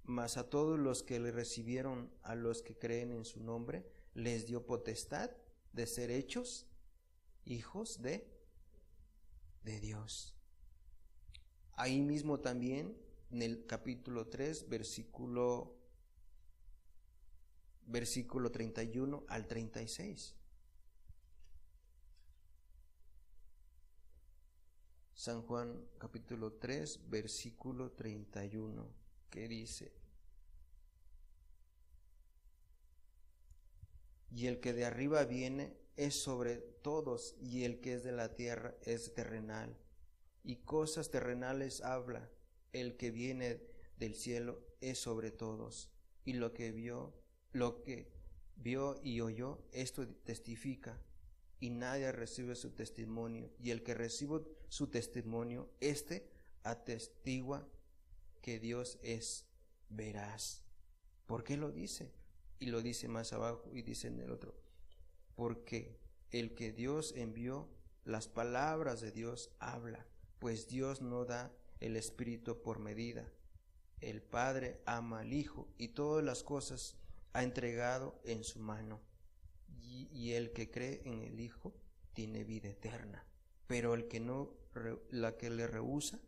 mas a todos los que le recibieron, a los que creen en su nombre, les dio potestad de ser hechos hijos de Dios. Ahí mismo también, en el capítulo 3, versículo 31 al 36. San Juan capítulo 3, versículo 31, que dice, y el que de arriba viene es sobre todos, y el que es de la tierra es terrenal, y cosas terrenales habla. El que viene del cielo es sobre todos, y lo que vio y oyó, esto testifica, y nadie recibe su testimonio, y el que recibe su testimonio, atestigua que Dios es veraz. ¿Por qué lo dice? Y lo dice más abajo, y dice en el otro, porque el que Dios envió, las palabras de Dios habla, pues Dios no da el Espíritu por medida. El Padre ama al Hijo, y todas las cosas ha entregado en su mano. Y el que cree en el Hijo tiene vida eterna, pero el que la que le rehúsa,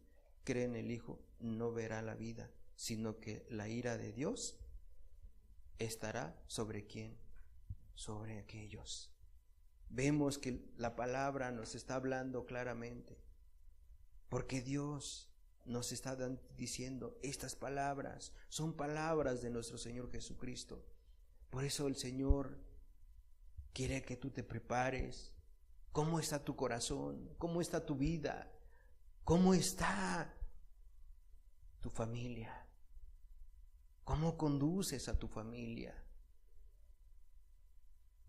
cree en el Hijo, no verá la vida, sino que la ira de Dios estará sobre ¿quién? Sobre aquellos. Vemos que la palabra nos está hablando claramente, porque Dios nos está diciendo, estas palabras son palabras de nuestro Señor Jesucristo. Por eso el Señor quiere que tú te prepares. ¿Cómo está tu corazón? ¿Cómo está tu vida? ¿Cómo está tu familia? ¿Cómo conduces a tu familia?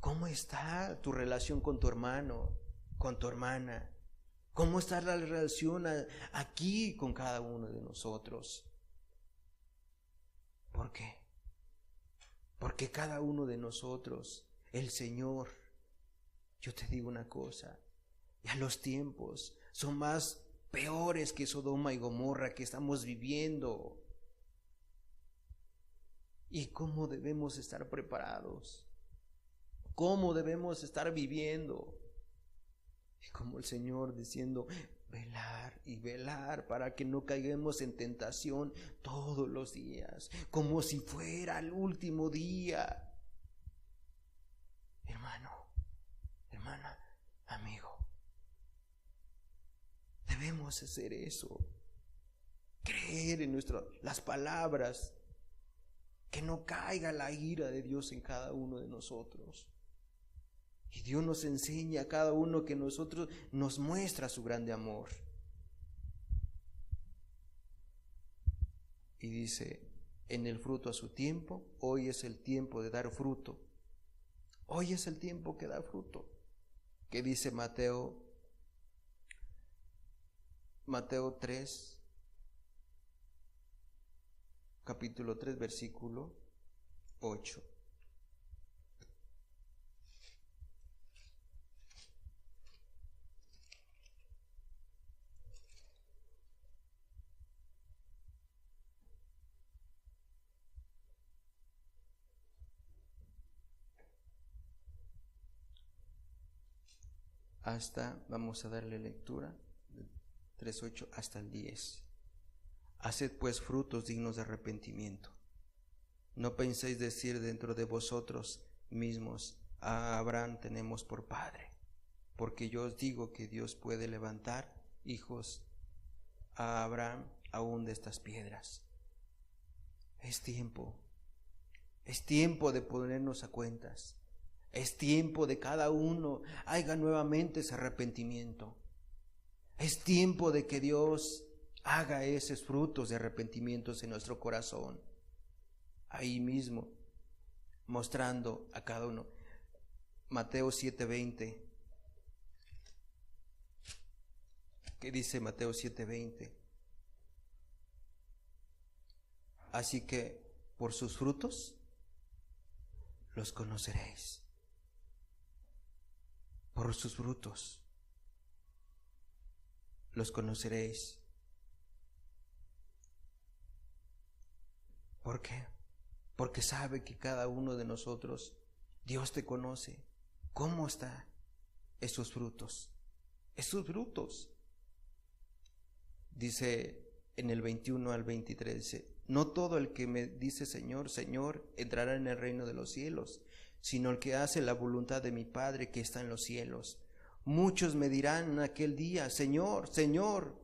¿Cómo está tu relación con tu hermano, con tu hermana? ¿Cómo está la relación aquí con cada uno de nosotros? ¿Por qué? Porque cada uno de nosotros, el Señor, yo te digo una cosa, ya los tiempos son más peores que Sodoma y Gomorra que estamos viviendo. ¿Y cómo debemos estar preparados? ¿Cómo debemos estar viviendo? Y como el Señor diciendo, velar y velar para que no caigamos en tentación todos los días, como si fuera el último día. Hermano, hermana, amigo, debemos hacer eso, creer en las palabras, que no caiga la ira de Dios en cada uno de nosotros. Y Dios nos enseña a cada uno que nosotros nos muestra su grande amor. Y dice, en el fruto a su tiempo, hoy es el tiempo de dar fruto. Hoy es el tiempo que da fruto. Que dice Mateo 3, capítulo 3, versículo 8. vamos a darle lectura, 3:8 hasta el 10. Haced pues frutos dignos de arrepentimiento. No penséis decir dentro de vosotros mismos, a Abraham tenemos por padre, porque yo os digo que Dios puede levantar hijos a Abraham aún de estas piedras. Es tiempo de ponernos a cuentas. Es tiempo de cada uno haga nuevamente ese arrepentimiento. Es tiempo de que Dios haga esos frutos de arrepentimientos en nuestro corazón. Ahí mismo, mostrando a cada uno. Mateo 7:20. ¿Qué dice Mateo 7:20? Así que por sus frutos los conoceréis. Por sus frutos los conoceréis. ¿Por qué? Porque sabe que cada uno de nosotros, Dios te conoce. ¿Cómo están esos frutos? Esos frutos. Dice en el 21 al 23, dice, no todo el que me dice Señor, Señor, entrará en el reino de los cielos, sino el que hace la voluntad de mi Padre que está en los cielos. Muchos me dirán en aquel día, Señor, Señor,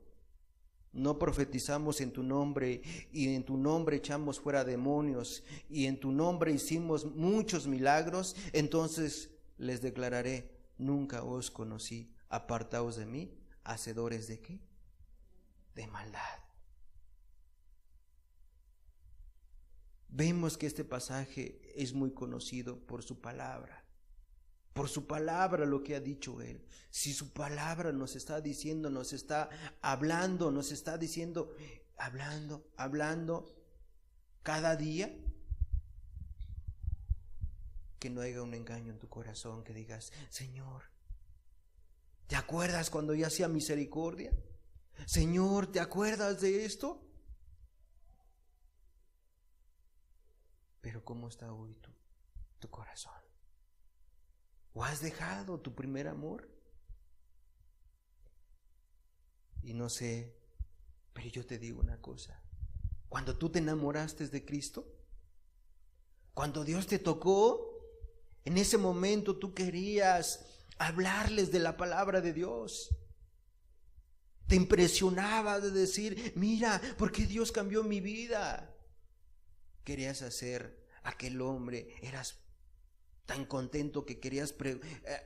no profetizamos en tu nombre, y en tu nombre echamos fuera demonios, y en tu nombre hicimos muchos milagros. Entonces les declararé, nunca os conocí, apartaos de mí, hacedores de ¿qué? De maldad. Vemos que este pasaje es muy conocido por su palabra. Por su palabra, lo que ha dicho Él. Si su palabra nos está diciendo, nos está hablando, nos está diciendo, hablando cada día, que no haya un engaño en tu corazón, que digas, Señor, ¿te acuerdas cuando yo hacía misericordia? Señor, ¿te acuerdas de esto? Pero ¿cómo está hoy tu corazón? ¿O has dejado tu primer amor? Y no sé, pero yo te digo una cosa. Cuando tú te enamoraste de Cristo, cuando Dios te tocó, en ese momento tú querías hablarles de la palabra de Dios. Te impresionaba de decir, mira, ¿por qué Dios cambió mi vida? Querías hacer aquel hombre, eras tan contento que querías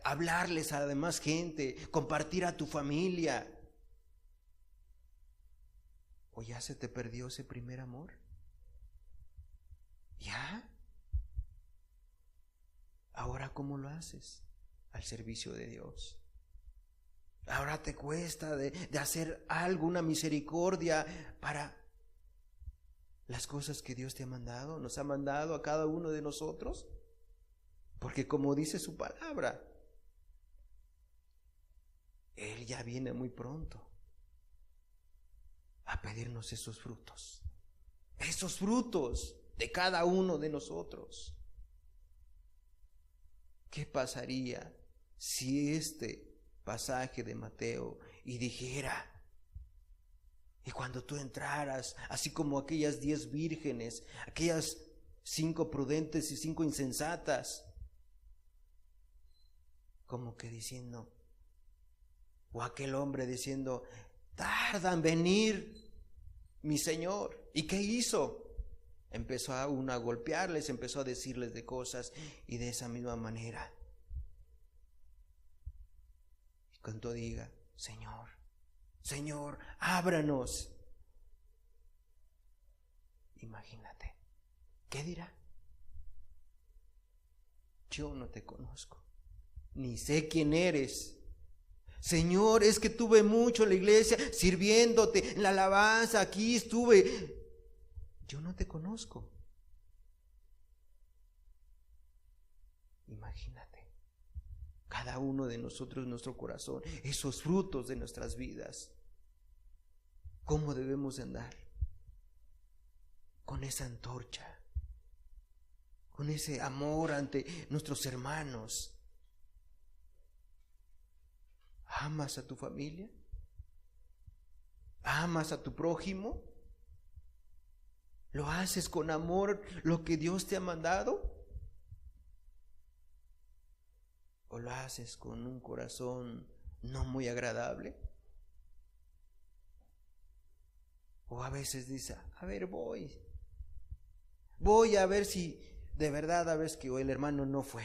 hablarles a la demás gente, compartir a tu familia. ¿O ya se te perdió ese primer amor? ¿Ya? Ahora, ¿cómo lo haces? Al servicio de Dios. Ahora te cuesta de hacer algo, una misericordia para las cosas que Dios te ha mandado, nos ha mandado a cada uno de nosotros. Porque como dice su palabra, Él ya viene muy pronto a pedirnos esos frutos de cada uno de nosotros. ¿Qué pasaría si este pasaje de Mateo y dijera, y cuando tú entraras, así como aquellas 10 vírgenes, aquellas 5 prudentes y 5 insensatas, como que diciendo, o aquel hombre diciendo, tarda en venir mi Señor? ¿Y qué hizo? Empezó a golpearles, empezó a decirles de cosas, y de esa misma manera, y cuando diga, Señor, Señor, ábranos, imagínate, ¿qué dirá? Yo no te conozco, ni sé quién eres. Señor, es que tuve mucho en la iglesia sirviéndote, en la alabanza, aquí estuve. Yo no te conozco. Imagínate, cada uno de nosotros, nuestro corazón, esos frutos de nuestras vidas. ¿Cómo debemos de andar? Con esa antorcha, con ese amor ante nuestros hermanos. ¿Amas a tu familia? ¿Amas a tu prójimo? ¿Lo haces con amor lo que Dios te ha mandado? ¿O lo haces con un corazón no muy agradable? O a veces dice, a ver, voy a ver si de verdad, a ver que el hermano no fue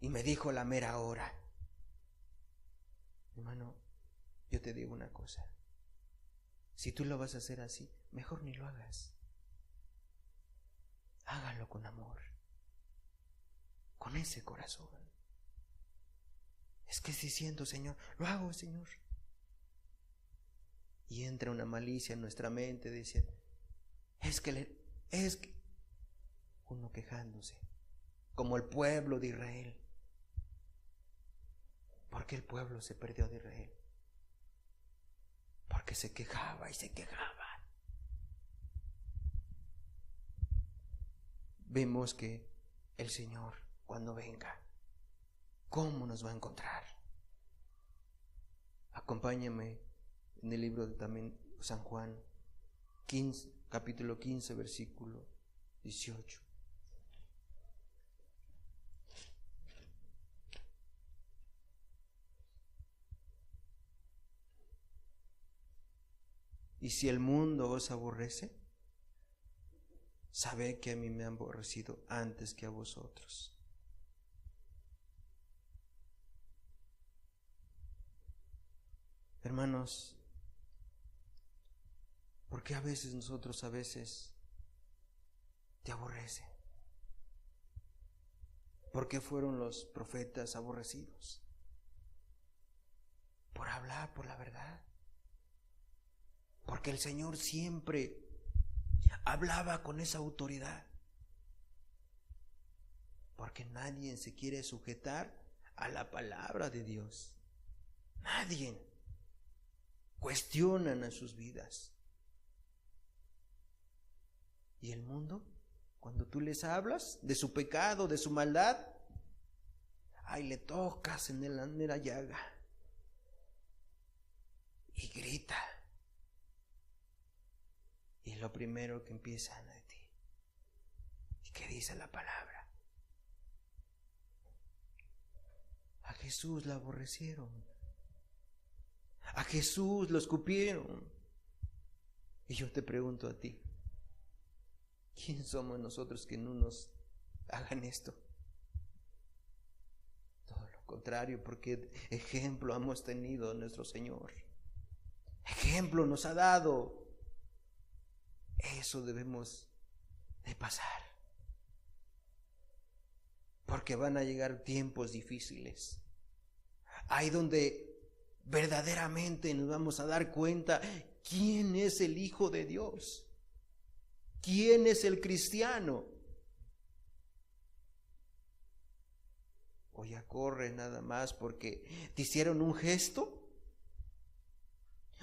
y me dijo la mera hora. Hermano, yo te digo una cosa, si tú lo vas a hacer así, mejor ni lo hagas. Hágalo con amor, con ese corazón. Es que diciendo, Señor, lo hago, Señor. Y entra una malicia en nuestra mente, dice, es que uno quejándose, como el pueblo de Israel. ¿Por qué el pueblo se perdió de Israel? Porque se quejaba y se quejaba. Vemos que el Señor, cuando venga, ¿cómo nos va a encontrar? Acompáñame en el libro de también San Juan, capítulo 15, versículo 18. Y si el mundo os aborrece, sabed que a mí me han aborrecido antes que a vosotros. Hermanos, ¿por qué a veces nosotros te aborrecen? ¿Por qué fueron los profetas aborrecidos? Por hablar por la verdad. Porque el Señor siempre hablaba con esa autoridad. Porque nadie se quiere sujetar a la palabra de Dios. Nadie. Cuestionan a sus vidas. ¿Y el mundo? Cuando tú les hablas de su pecado, de su maldad, ahí le tocas en la mera llaga y grita. Y lo primero que empiezan a ti, ¿y qué dice la palabra? A Jesús lo aborrecieron, a Jesús lo escupieron. Y yo te pregunto a ti, ¿quién somos nosotros que no nos hagan esto? Todo lo contrario, porque ejemplo hemos tenido nuestro Señor. Ejemplo nos ha dado. Eso debemos de pasar. Porque van a llegar tiempos difíciles. Ahí donde verdaderamente nos vamos a dar cuenta quién es el Hijo de Dios. ¿Quién es el cristiano? O ya corre nada más porque te hicieron un gesto,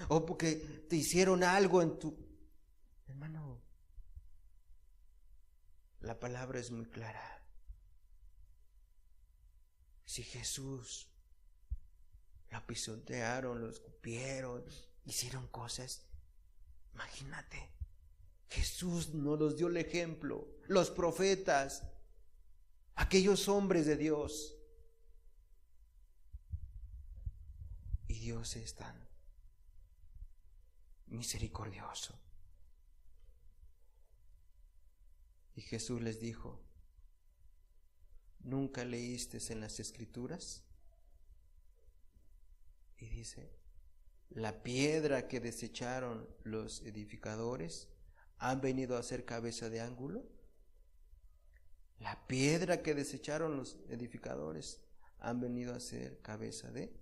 o porque te hicieron algo en tu... Hermano, la palabra es muy clara. Si Jesús lo pisotearon, lo escupieron, hicieron cosas, imagínate. Jesús nos dio el ejemplo, los profetas, aquellos hombres de Dios. Y Dios es tan misericordioso. Y Jesús les dijo, ¿nunca leíste en las Escrituras? Y dice, la piedra que desecharon los edificadores han venido a ser cabeza de ángulo. La piedra que desecharon los edificadores han venido a ser cabeza de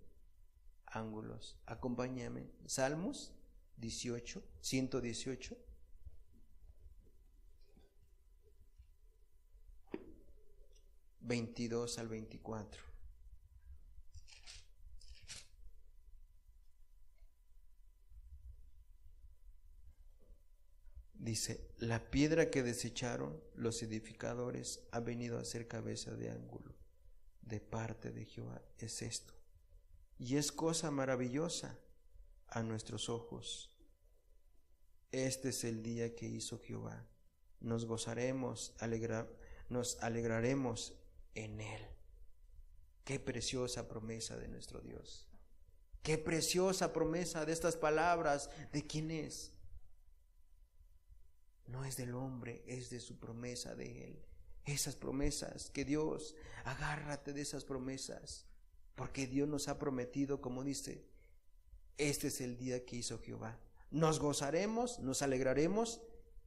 ángulos. Acompáñame. Salmos 18, 118. (22 al 24). Dice, la piedra que desecharon los edificadores ha venido a ser cabeza de ángulo. De parte de Jehová es esto. y es cosa maravillosa a nuestros ojos. Este es el día que hizo Jehová. Nos gozaremos, nos alegraremos en él. Qué preciosa promesa de nuestro Dios. Qué preciosa promesa de estas palabras. ¿De quién es? No es del hombre, es de su promesa de él. Esas promesas que Dios, agárrate de esas promesas, porque Dios nos ha prometido, como dice, este es el día que hizo Jehová. Nos gozaremos, nos alegraremos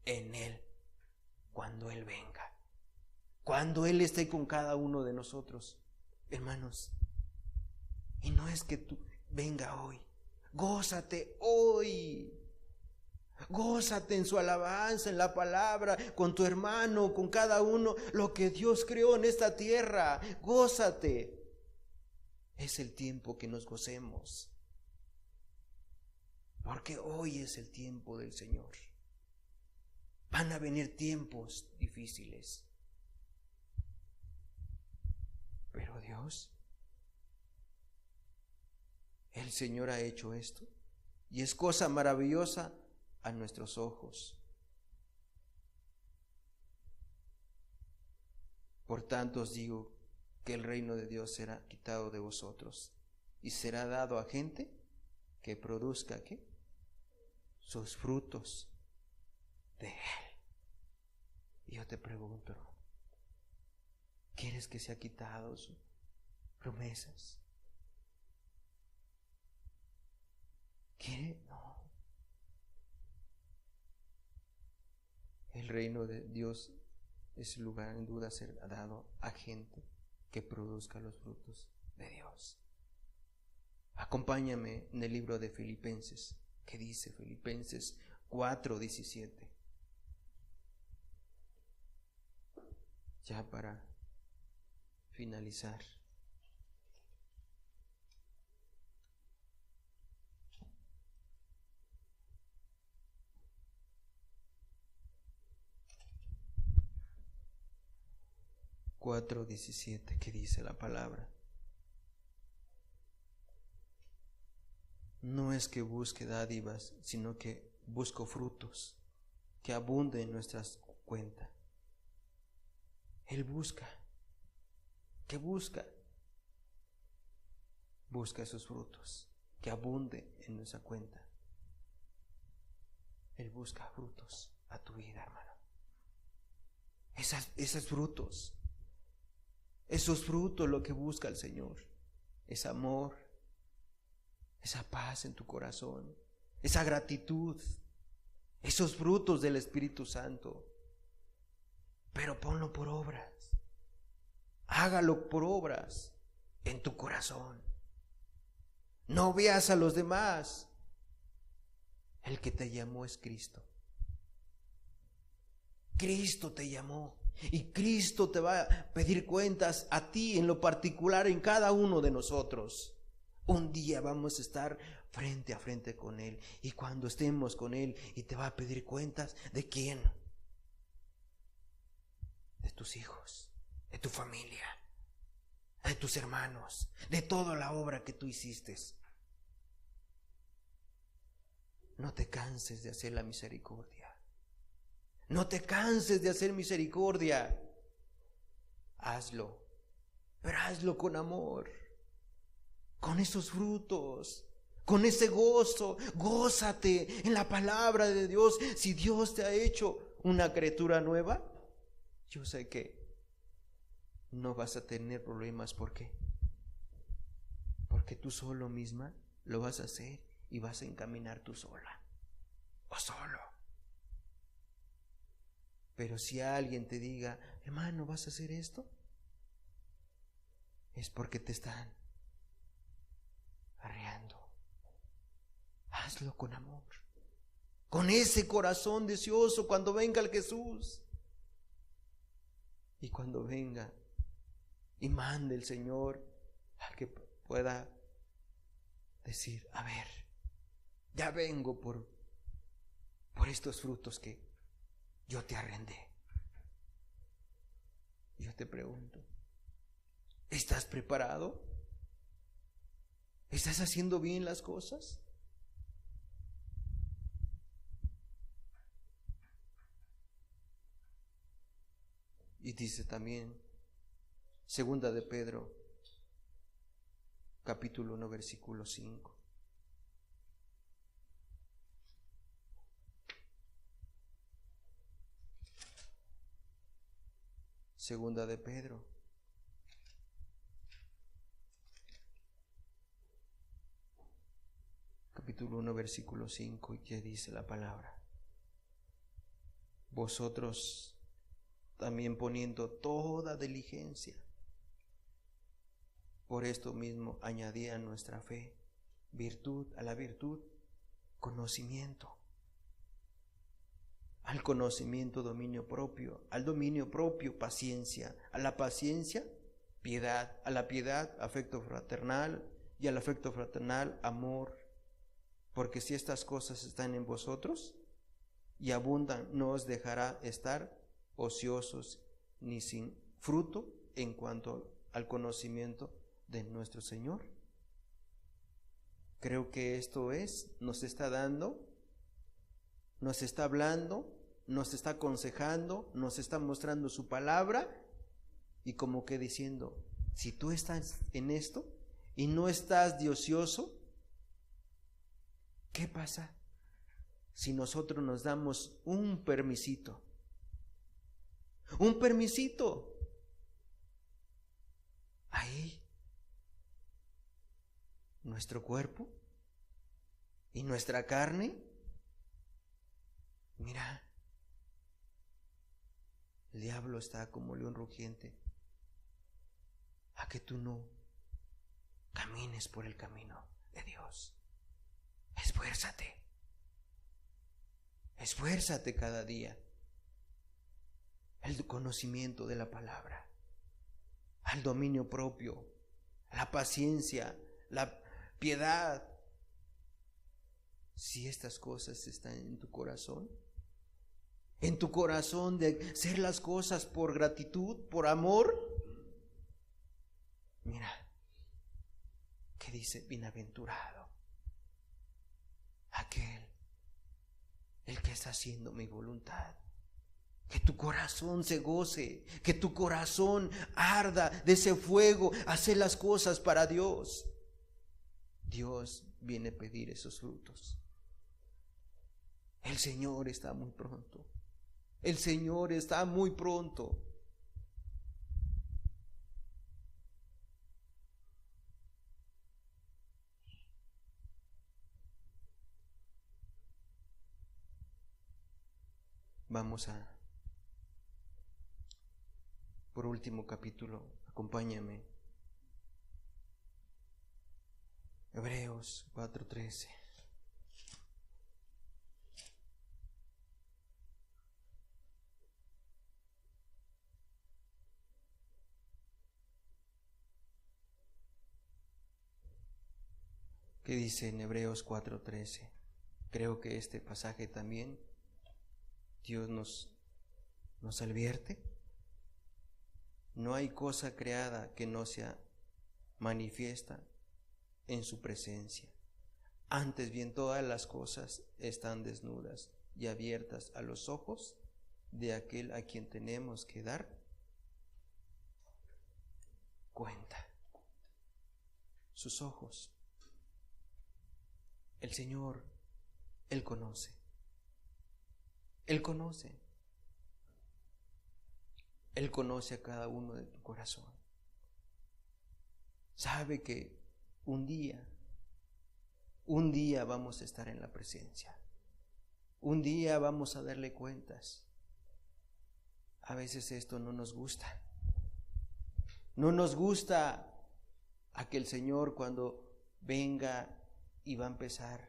en él cuando él venga, cuando él esté con cada uno de nosotros, hermanos. Y no es que tú venga hoy, gózate hoy. Gózate en su alabanza, en la palabra, con tu hermano, con cada uno, lo que Dios creó en esta tierra. Gózate. Es el tiempo que nos gocemos, porque hoy es el tiempo del Señor. Van a venir tiempos difíciles, pero Dios, el Señor ha hecho esto, y es cosa maravillosa a nuestros ojos. Por tanto os digo que el reino de Dios será quitado de vosotros y será dado a gente que produzca ¿qué? Sus frutos de él. Y yo te pregunto, hermano, ¿quieres que sea quitado sus promesas? ¿Quiere? No. El reino de Dios es el lugar en duda ser dado a gente que produzca los frutos de Dios. Acompáñame en el libro de Filipenses, que dice Filipenses 4:17. Ya para finalizar. ¿Qué dice la palabra? No es que busque dádivas, sino que busco frutos que abunden en nuestras cuentas. Él busca. ¿Qué busca? Busca esos frutos que abunden en nuestra cuenta. Él busca frutos a tu vida, hermano. Esos frutos. Esos frutos lo que busca el Señor. Es amor, esa paz en tu corazón, esa gratitud, esos frutos del Espíritu Santo. Pero ponlo por obras. Hágalo por obras en tu corazón. No veas a los demás. El que te llamó es Cristo. Cristo te llamó. Y Cristo te va a pedir cuentas a ti en lo particular, en cada uno de nosotros. Un día vamos a estar frente a frente con Él. Y cuando estemos con Él, y te va a pedir cuentas, ¿de quién? De tus hijos, de tu familia, de tus hermanos, de toda la obra que tú hiciste. No te canses de hacer la misericordia. No te canses de hacer misericordia. Hazlo, pero hazlo con amor, con esos frutos, con ese gozo. Gózate en la palabra de Dios. Si Dios te ha hecho una criatura nueva, yo sé que no vas a tener problemas. ¿Por qué? Porque tú solo misma lo vas a hacer y vas a encaminar tú sola o solo. Pero si alguien te diga, hermano, ¿vas a hacer esto? Es porque te están arreando. Hazlo con amor, con ese corazón deseoso cuando venga el Jesús. Y cuando venga y mande el Señor al que pueda decir, a ver, ya vengo por estos frutos que yo te arrendé. Yo te pregunto, ¿estás preparado? ¿Estás haciendo bien las cosas? Y dice también, segunda de Pedro, capítulo 1, versículo 5. Segunda de Pedro, capítulo 1, versículo 5, y que dice la palabra: vosotros también poniendo toda diligencia, por esto mismo añadid a nuestra fe virtud, a la virtud conocimiento, al conocimiento dominio propio, al dominio propio paciencia, a la paciencia piedad, a la piedad afecto fraternal, y al afecto fraternal amor, porque si estas cosas están en vosotros y abundan, no os dejará estar ociosos ni sin fruto en cuanto al conocimiento de nuestro Señor. Creo que esto nos está dando, nos está hablando, nos está aconsejando, nos está mostrando su palabra, y como que diciendo, si tú estás en esto y no estás de ocioso, ¿qué pasa si nosotros nos damos un permisito? Un permisito. Ahí, nuestro cuerpo y nuestra carne, mira, el diablo está como león rugiente a que tú no camines por el camino de Dios. Esfuérzate. Esfuérzate cada día. El conocimiento de la palabra, al dominio propio, la paciencia, la piedad. Si estas cosas están en tu corazón de hacer las cosas por gratitud, por amor, mira, que dice, bienaventurado aquel, el que está haciendo mi voluntad. Que tu corazón se goce, que tu corazón arda de ese fuego, hacer las cosas para Dios. Dios viene a pedir esos frutos. El Señor está muy pronto. El Señor está muy pronto. Vamos a, por último capítulo, acompáñame. Hebreos 4:13. ¿Qué dice en Hebreos 4:13? Creo que este pasaje también Dios nos advierte. No hay cosa creada que no sea manifiesta en su presencia. Antes bien, todas las cosas están desnudas y abiertas a los ojos de aquel a quien tenemos que dar cuenta. Sus ojos. El Señor, Él conoce. Él conoce. Él conoce a cada uno de tu corazón. Sabe que un día vamos a estar en la presencia. Un día vamos a darle cuentas. A veces esto no nos gusta. No nos gusta a que el Señor, cuando venga y va a empezar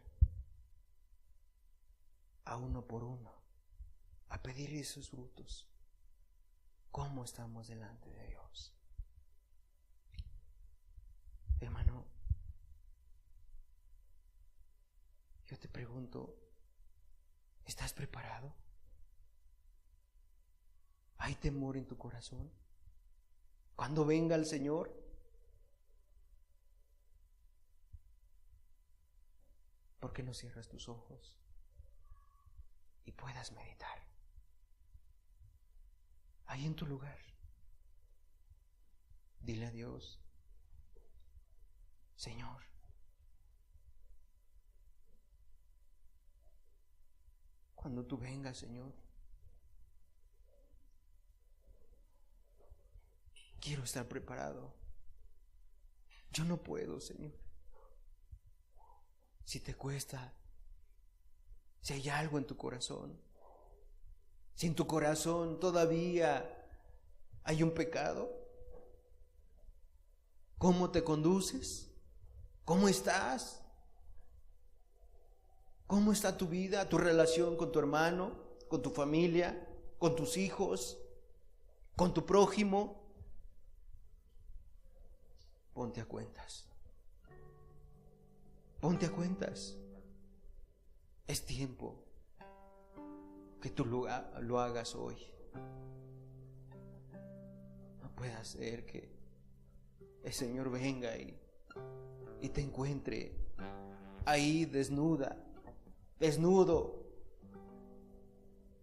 a uno por uno a pedir esos frutos, ¿cómo estamos delante de Dios? Hermano, yo te pregunto, ¿estás preparado? ¿Hay temor en tu corazón? Cuando venga el Señor, ¿por qué no cierras tus ojos y puedas meditar ahí en tu lugar? Dile a Dios: Señor, cuando tú vengas, Señor, quiero estar preparado. Yo no puedo, Señor. Si te cuesta, si hay algo en tu corazón, si en tu corazón todavía hay un pecado, ¿cómo te conduces? ¿Cómo estás? ¿Cómo está tu vida, tu relación con tu hermano, con tu familia, con tus hijos, con tu prójimo? Ponte a cuentas. Ponte a cuentas. Es tiempo que tú lo hagas hoy. No puede ser que el Señor venga y te encuentre ahí desnudo,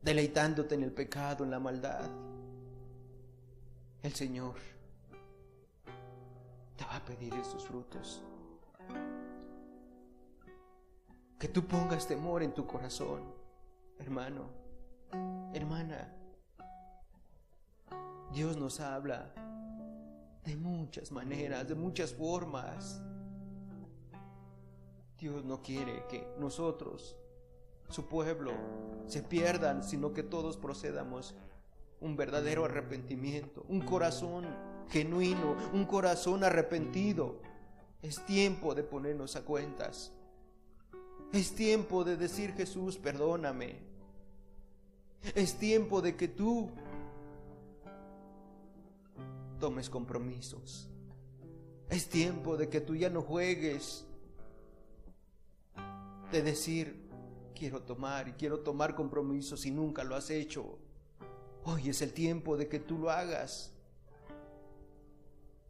deleitándote en el pecado, en la maldad. El Señor te va a pedir esos frutos. Que tú pongas temor en tu corazón, hermano, hermana. Dios nos habla de muchas maneras, de muchas formas. Dios no quiere que nosotros, su pueblo, se pierdan, sino que todos procedamos un verdadero arrepentimiento, un corazón genuino, un corazón arrepentido. Es tiempo de ponernos a cuentas. Es tiempo de decir: Jesús, perdóname. Es tiempo de que tú tomes compromisos. Es tiempo de que tú ya no juegues de decir: quiero tomar compromisos, y nunca lo has hecho. Hoy es el tiempo de que tú lo hagas.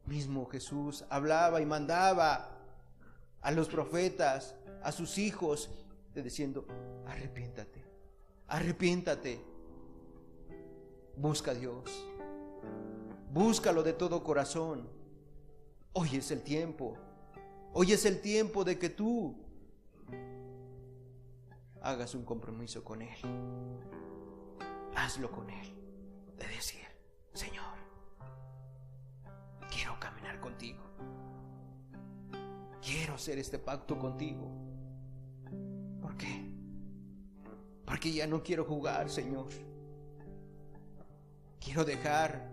Mismo Jesús hablaba y mandaba a los profetas, a sus hijos, diciendo: arrepiéntate, arrepiéntate. Busca a Dios, búscalo de todo corazón. Hoy es el tiempo. Hoy es el tiempo de que tú hagas un compromiso con Él. Hazlo con Él, de decir: Señor, quiero caminar contigo. Quiero hacer este pacto contigo. ¿Por qué? Porque ya no quiero jugar, Señor. Quiero dejar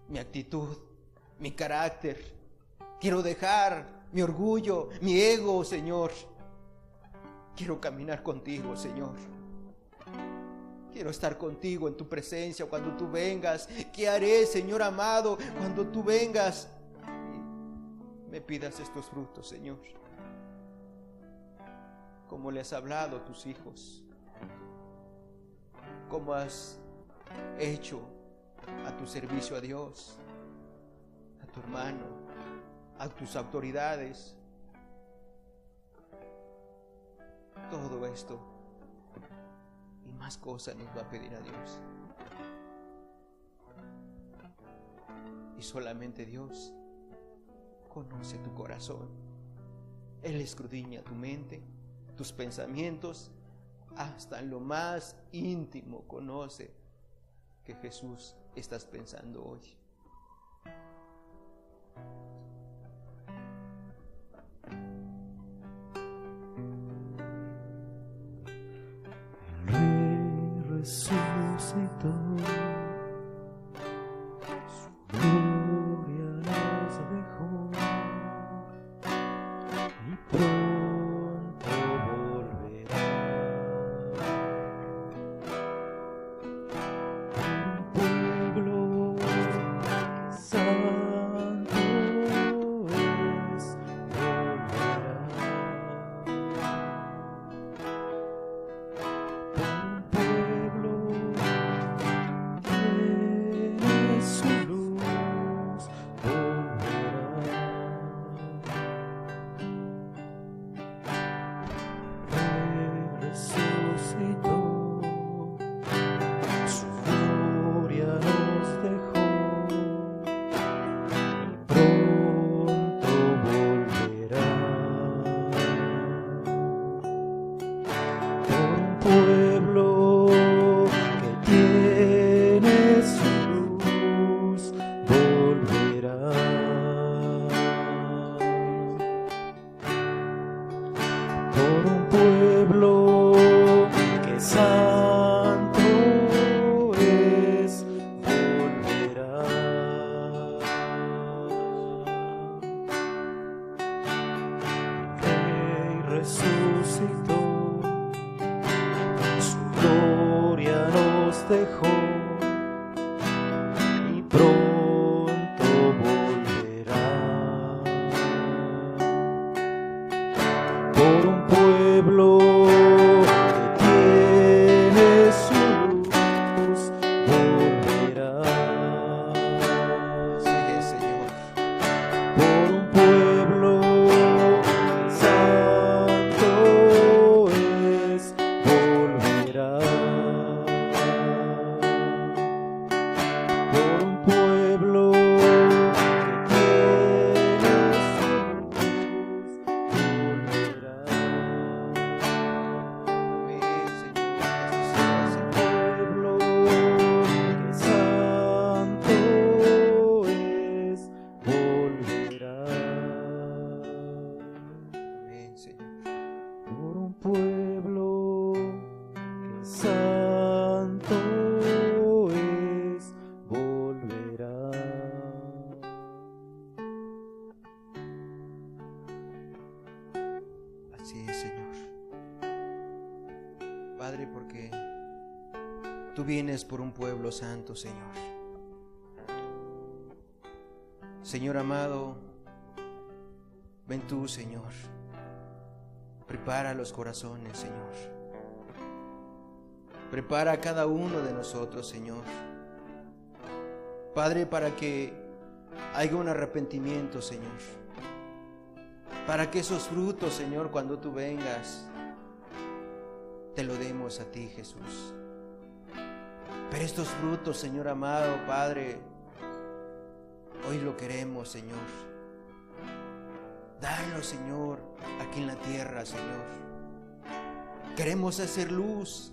mi actitud, mi carácter. Quiero dejar mi orgullo, mi ego, Señor. Quiero caminar contigo, Señor. Quiero estar contigo en tu presencia cuando tú vengas. ¿Qué haré, Señor amado, cuando tú vengas y me pidas estos frutos, Señor? ¿Cómo le has hablado a tus hijos? ¿Cómo has hecho a tu servicio a Dios, a tu hermano, a tus autoridades? Todo esto y más cosas nos va a pedir a Dios. Y solamente Dios conoce tu corazón. Él escudriña tu mente, tus pensamientos, hasta en lo más íntimo conoce que Jesús estás pensando hoy. Resucitó, su gloria nos dejó y pronto volverá. Un pueblo por un pueblo que santo es, volverá. El Rey resucitó, su gloria nos dejó y pronto volverá. Por un pueblo que tiene su luz, volverá. Así es, Señor. Por un pueblo que santo es, volverá. Por un pueblo que tiene su luz, volverá. Amén, Señor. Así sea, Señor. Pueblo que santo es, volverá. Amén, Señor. Por un pueblo que santo es, volverá. Así es, Señor. Padre, porque tú vienes por un pueblo santo, Señor. Señor amado, ven tú, Señor. Prepara los corazones, Señor. Prepara a cada uno de nosotros, Señor. Padre, para que haya un arrepentimiento, Señor. Para que esos frutos, Señor, cuando tú vengas, te lo demos a ti, Jesús. Pero estos frutos, Señor amado, Padre, hoy lo queremos, Señor. Dalo, Señor, aquí en la tierra, Señor. Queremos hacer luz.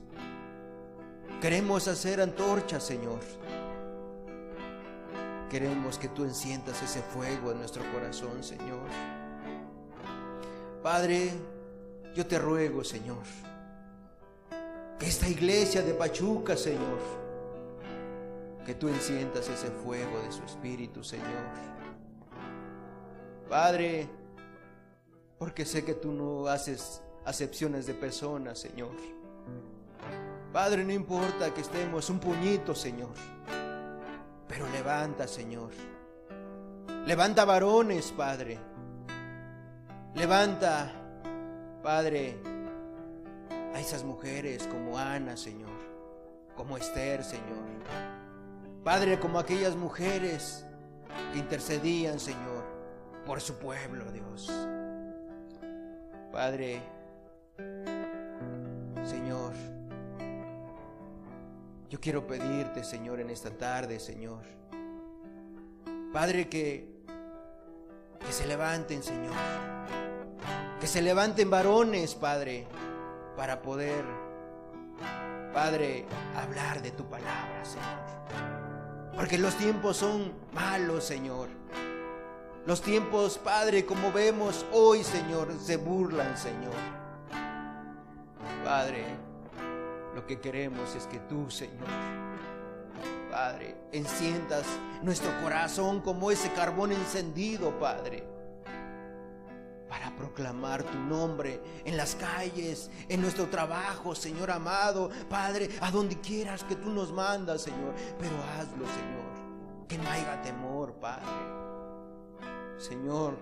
Queremos hacer antorchas, Señor. Queremos que tú enciendas ese fuego en nuestro corazón, Señor. Padre, yo te ruego, Señor, que esta iglesia de Pachuca, Señor, que tú enciendas ese fuego de su espíritu, Señor. Padre, porque sé que tú no haces acepciones de personas, Señor. Padre, no importa que estemos un puñito, Señor, pero levanta, Señor. Levanta varones, Padre. Levanta, Padre, a esas mujeres como Ana, Señor, como Esther, Señor. Padre, como aquellas mujeres que intercedían, Señor, por su pueblo, Dios. Padre, Señor, yo quiero pedirte, Señor, en esta tarde, Señor, Padre, que se levanten, Señor, que se levanten varones, Padre, para poder, Padre, hablar de tu palabra, Señor. Porque los tiempos son malos, Señor. Los tiempos, Padre, como vemos hoy, Señor, se burlan, Señor. Padre, lo que queremos es que tú, Señor, Padre, enciendas nuestro corazón como ese carbón encendido, Padre, para proclamar tu nombre en las calles, en nuestro trabajo, Señor amado, Padre, a donde quieras que tú nos mandas, Señor, pero hazlo, Señor, que no haya temor, Padre. Señor,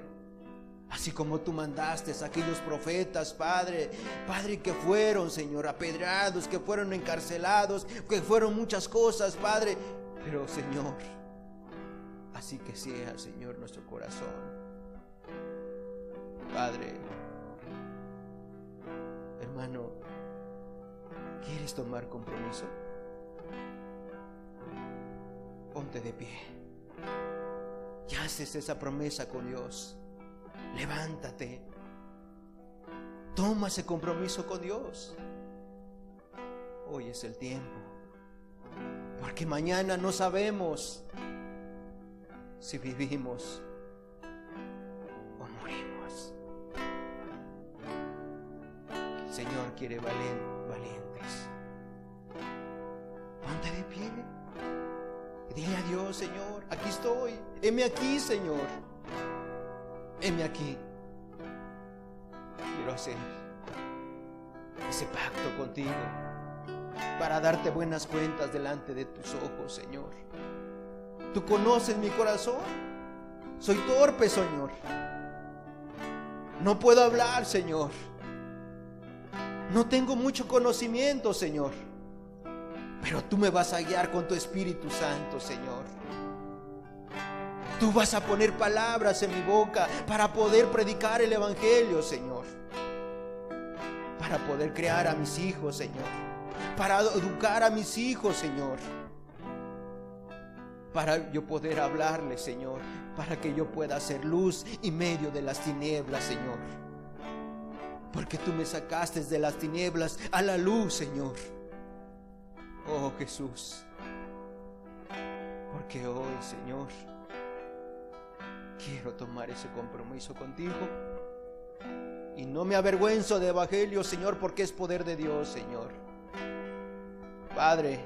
así como tú mandaste a aquellos profetas, Padre, Padre, que fueron, Señor, apedreados, que fueron encarcelados, que fueron muchas cosas, Padre, pero, Señor, así que sea, Señor, nuestro corazón. Padre, hermano, ¿quieres tomar compromiso? Ponte de pie. Ya haces esa promesa con Dios. Levántate. Toma ese compromiso con Dios. Hoy es el tiempo. Porque mañana no sabemos si vivimos o morimos. El Señor quiere valientes. Ponte de pie y dile a Dios: Señor, aquí estoy. Heme aquí, Señor. Heme aquí. Quiero hacer ese pacto contigo para darte buenas cuentas delante de tus ojos, Señor. Tú conoces mi corazón. Soy torpe, Señor. No puedo hablar, Señor. No tengo mucho conocimiento, Señor. Pero tú me vas a guiar con tu Espíritu Santo, Señor. Tú vas a poner palabras en mi boca para poder predicar el Evangelio, Señor. Para poder crear a mis hijos, Señor. Para educar a mis hijos, Señor. Para yo poder hablarles, Señor. Para que yo pueda hacer luz en medio de las tinieblas, Señor. Porque tú me sacaste de las tinieblas a la luz, Señor. Oh, Jesús. Porque hoy, Señor, quiero tomar ese compromiso contigo. Y no me avergüenzo de Evangelio, Señor, porque es poder de Dios, Señor. Padre,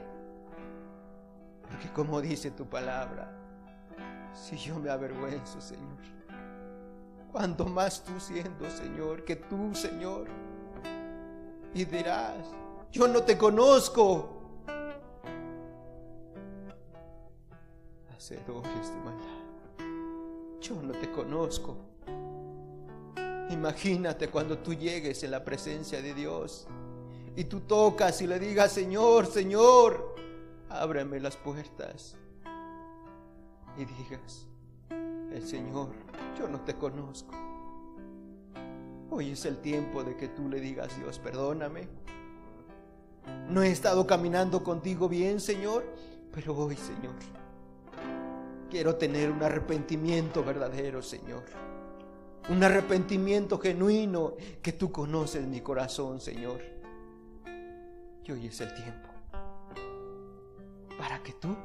porque como dice tu palabra, si yo me avergüenzo, Señor, cuanto más tú siendo, Señor, que tú, Señor. Y dirás: yo no te conozco. Hacedores de maldad, yo no te conozco. Imagínate cuando tú llegues en la presencia de Dios y tú tocas y le digas: Señor, Señor, ábreme las puertas. Y digas: el Señor, yo no te conozco. Hoy es el tiempo de que tú le digas: Dios, perdóname. No he estado caminando contigo bien, Señor, pero hoy, Señor, quiero tener un arrepentimiento verdadero, Señor. Un arrepentimiento genuino, que tú conoces mi corazón, Señor. Y hoy es el tiempo para que tú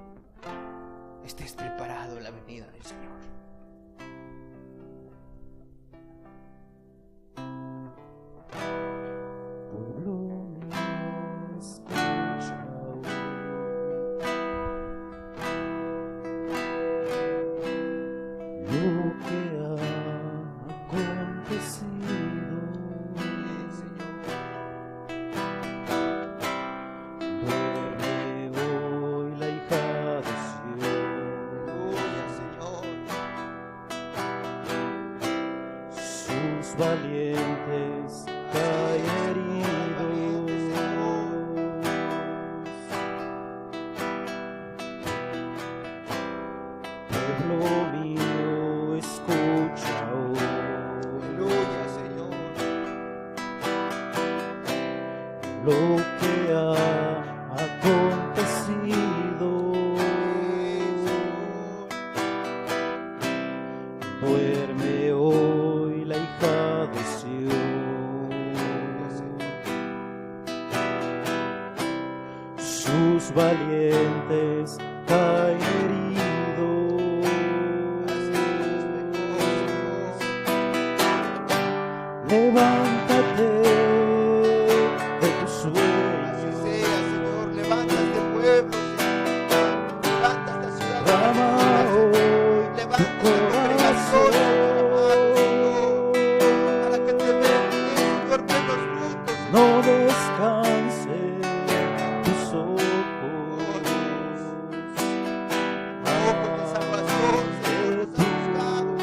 estés preparado en la venida del Señor. Valientes caen heridos, pueblo mío, escucha hoy. Aleluya, Señor. Lo que ha acontecido. Duerme hoy la hija de Sión. Sus valientes caen heridos. Levántate de tu sueño. Así sea, Señor. Levanta este pueblo, Señor. Levanta esta ciudad. Clama hoy Levanta tu esta congregación, corazón. para que te vean, Señor, que los frutos, No descansen tus ojos. ojos de salvación, Señor, nos ha buscado.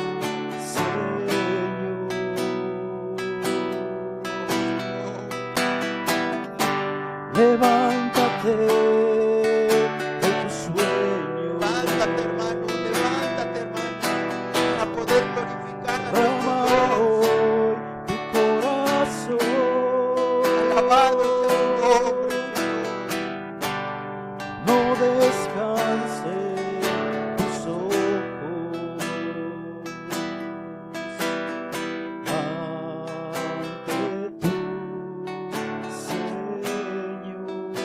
Levántate de tu sueño. Levántate, hermano, para poder glorificar a Derrama nuestro Dios. hoy tu corazón. Alabado sea tu nombre, No descanse tus ojos ante tu Señor.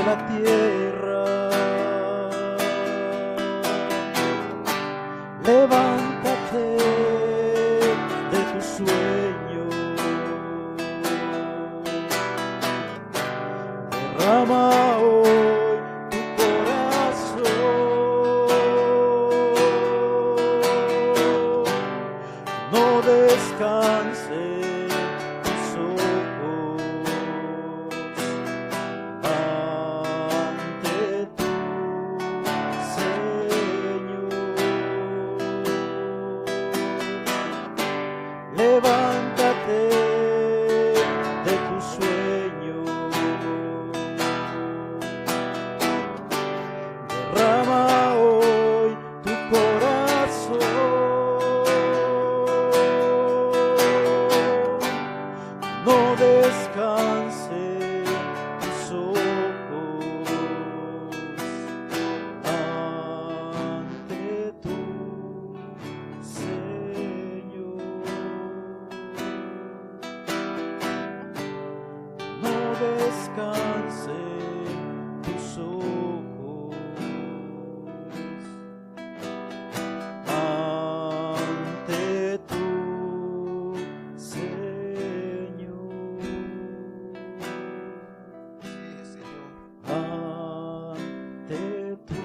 la tierra. Levántate de tu sueño, derrama hoy tu corazón, no descanses tus ojos ante tu Señor. Levántate de tu sueño, derrama hoy tu corazón, no descanse tus ojos ante tu Señor. No descanse tus ojos ante tu Señor. Sí, Señor. Ante tu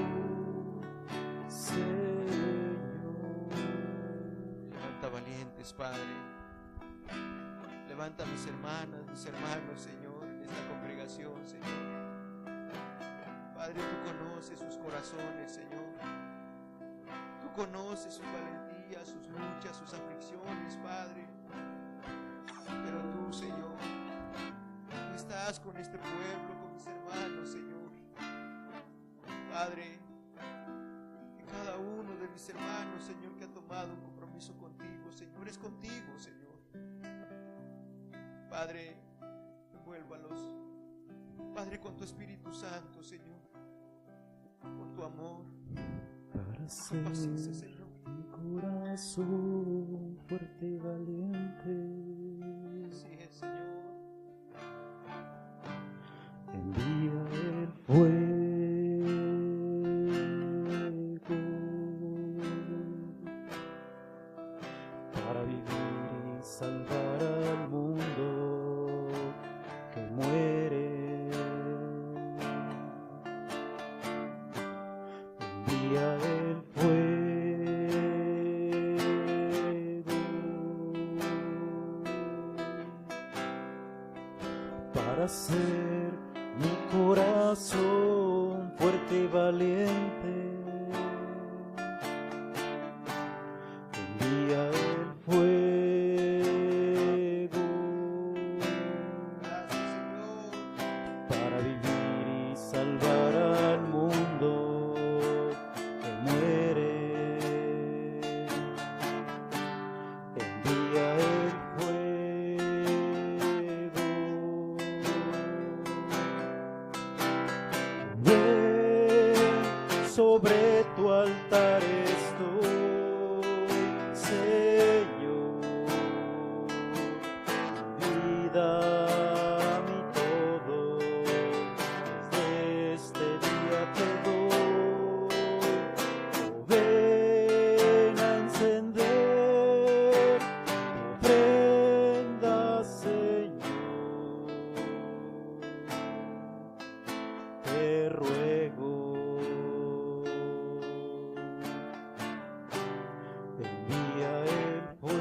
Señor. Levanta valientes, Padre. Levanta a mis hermanas, mis hermanos, Señor, en esta congregación, Señor. Padre, tú conoces sus corazones, Señor. Tú conoces sus valentías, sus luchas, sus aflicciones, Padre. Pero tú, Señor, tú estás con este pueblo, con mis hermanos, Señor. Padre, que cada uno de mis hermanos, Señor, que ha tomado un compromiso contigo, Señor, es contigo, Señor. Padre, envuélvalos, Padre, con tu Espíritu Santo, Señor, con tu amor, Para con ser tu paciencia, Señor. mi corazón fuerte y valiente, Así es, Señor. envía el fuego para vivir y salvar al mundo que muere. Envía el fuego para hacer mi corazón fuerte y valiente. Envía el fuego Gracias, Señor. para vivir y salvar al mundo que muere. Envía el fuego. Ven, sobre tu altar estoy, Señor. Mi vida, mi todo, desde este día te doy. Oh, ven a encender tu ofrenda, Señor. Te ruego, envía el fuego.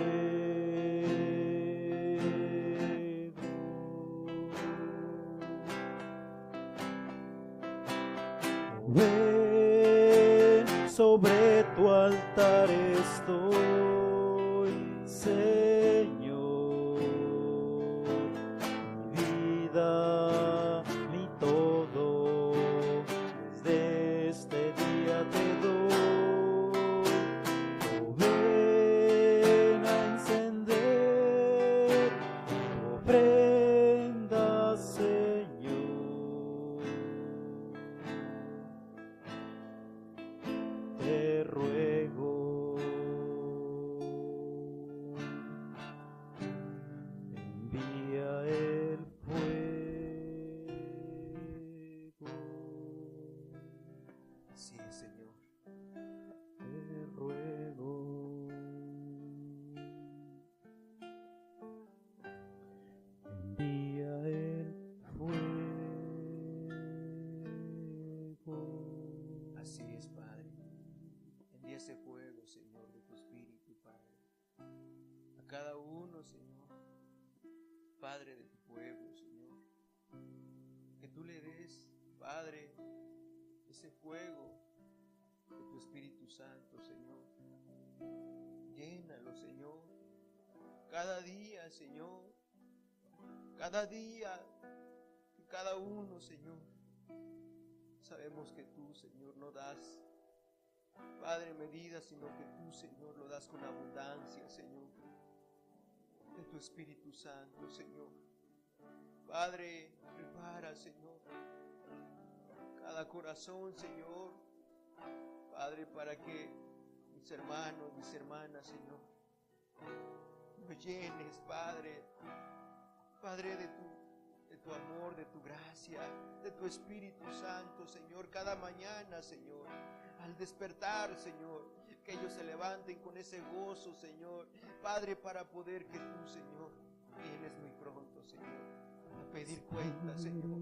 Ven, sobre tu altar estoy, Señor. Mi vida, mi todo, desde este día te doy. Oh, ven a encender tu ofrenda, Señor. Te ruego, pido, Señor, Padre de tu pueblo, Señor, que tú le des, Padre, ese fuego de tu Espíritu Santo, Señor. Llénalo, Señor, cada día, Señor, cada día, cada uno, Señor. Sabemos que tú, Señor, no das, Padre, medida, sino que tú, Señor, lo das con abundancia, Señor, de tu Espíritu Santo, Señor. Padre, prepara, Señor, cada corazón, Señor, Padre, para que mis hermanos, mis hermanas, Señor, lo llenes, Padre, Padre, de tu amor, de tu gracia, de tu Espíritu Santo, Señor, cada mañana, Señor, al despertar, Señor, que ellos se levanten con ese gozo, Señor, Padre, para poder que tú, Señor, vienes muy pronto, Señor, a pedir cuenta, Señor.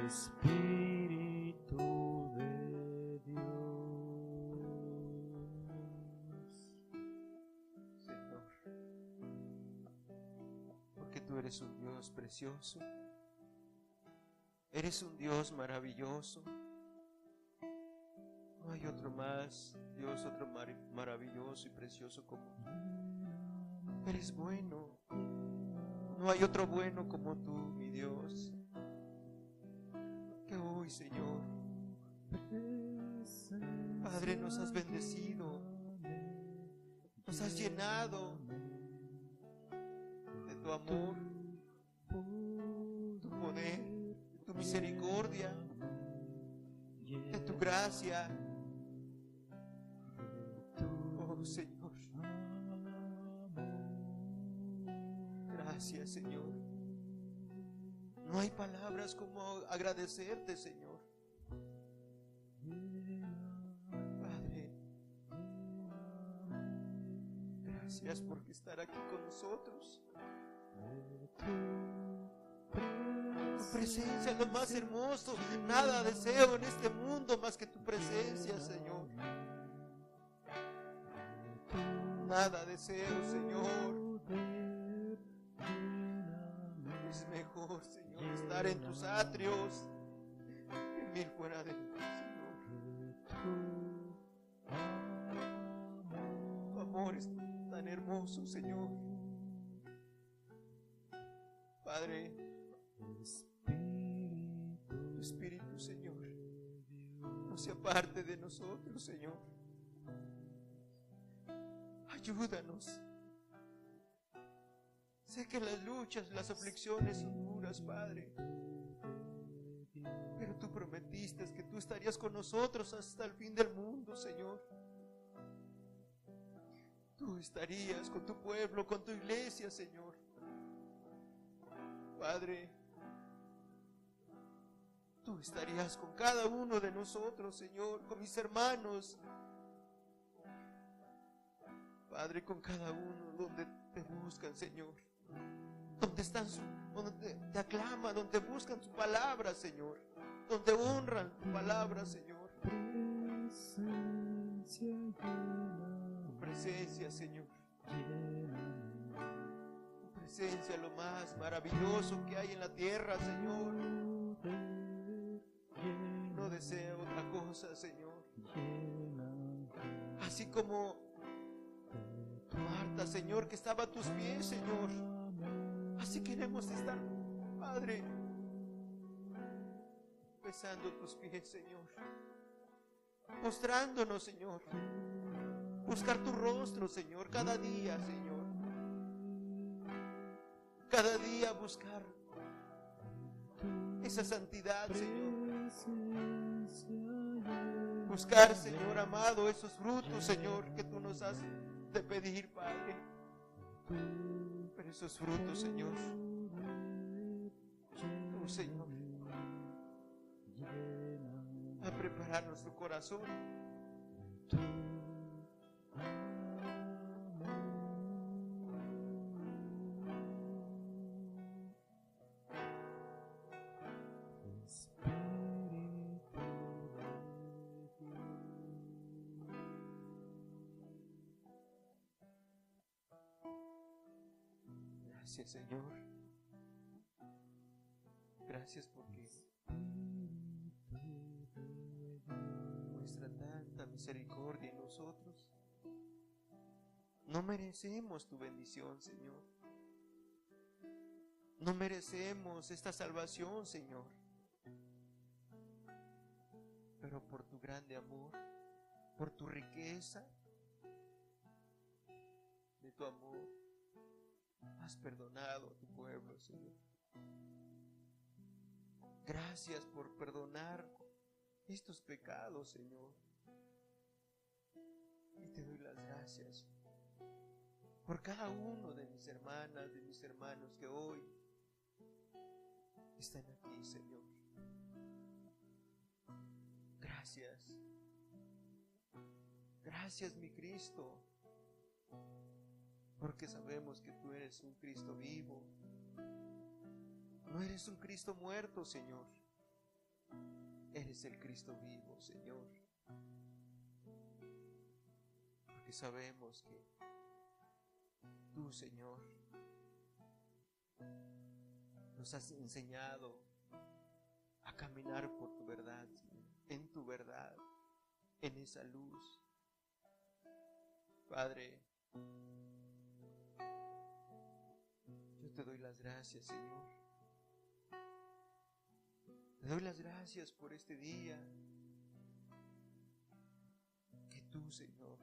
Espíritu de Dios. Señor, porque tú eres un Dios precioso, eres un Dios maravilloso. No hay otro más, Dios, otro maravilloso y precioso como tú. Eres bueno, no hay otro bueno como tú, mi Dios. Que hoy, Señor, Padre, nos has bendecido, nos has llenado de tu amor, tu poder, de tu misericordia, de tu gracia. Oh, Señor, gracias, Señor. No hay palabras como agradecerte, Señor. Padre, gracias por estar aquí con nosotros. Tu presencia es lo más hermoso. Nada deseo en este mundo más que tu presencia, Señor. Nada deseo, Señor. Es mejor, Señor, estar en tus atrios que vivir fuera de ti, Señor. Tu amor es tan hermoso, Señor. Padre, tu Espíritu, Señor, no se aparte de nosotros, Señor. Ayúdanos. Sé que las luchas, las aflicciones son duras, Padre, pero tú prometiste que tú estarías con nosotros hasta el fin del mundo, Señor. Tú estarías con tu pueblo, con tu iglesia, Señor. Padre, tú estarías con cada uno de nosotros, Señor, con mis hermanos. Padre, con cada uno donde te buscan, Señor. Donde están, donde te aclaman, donde buscan tu palabra, Señor. Donde honran tu palabra, Señor. Tu presencia, Señor. Tu presencia es lo más maravilloso que hay en la tierra, Señor. No deseo otra cosa, Señor. Así como Marta, Señor, que estaba a tus pies, Señor. Así queremos estar, Padre, besando tus pies, Señor. Mostrándonos, Señor. Buscar tu rostro, Señor, cada día, Señor. Cada día buscar esa santidad, Señor. Buscar, Señor amado, esos frutos, Señor, que tú nos has de pedir, Padre. Pero esos frutos, Señor, tú, Señor, a preparar nuestro corazón. Gracias, Señor. Gracias porque muestra tanta misericordia en nosotros. No merecemos tu bendición, Señor. No merecemos esta salvación, Señor. Pero por tu grande amor, por tu riqueza de tu amor, has perdonado a tu pueblo, Señor. Gracias por perdonar estos pecados, Señor. Y te doy las gracias por cada uno de mis hermanas, de mis hermanos que hoy están aquí, Señor. Gracias. Gracias, mi Cristo, porque sabemos que tú eres un Cristo vivo. No eres un Cristo muerto, Señor. eres el Cristo vivo, Señor. Porque sabemos que tú, Señor, nos has enseñado a caminar por tu verdad, Señor, en tu verdad, en esa luz. Padre, yo te doy las gracias, Señor. Te doy las gracias por este día que tú, Señor,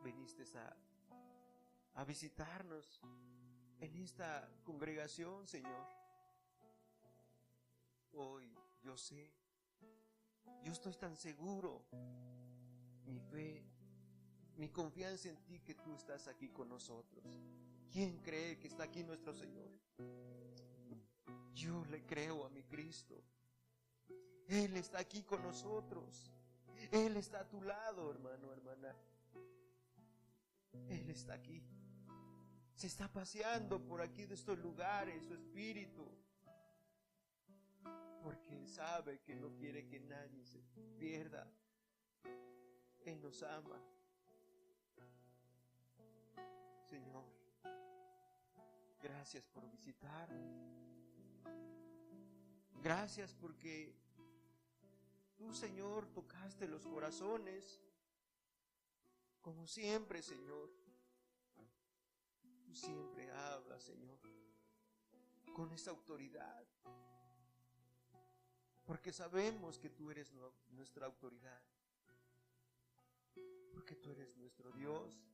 viniste a visitarnos en esta congregación, Señor. Hoy yo sé, yo estoy tan seguro, mi fe, mi confianza en ti, que tú estás aquí con nosotros. ¿Quién cree que está aquí nuestro Señor? Yo le creo a mi Cristo. Él está aquí con nosotros. Él está a tu lado, hermano, hermana. Él está aquí. Se está paseando por aquí de estos lugares, su espíritu. Porque Él sabe que no quiere que nadie se pierda. Él nos ama. Señor, gracias por visitarnos. Gracias porque tú, Señor, tocaste los corazones. Como siempre, Señor. Tú siempre hablas, Señor, con esa autoridad. Porque sabemos que tú eres nuestra autoridad. Porque tú eres nuestro Dios.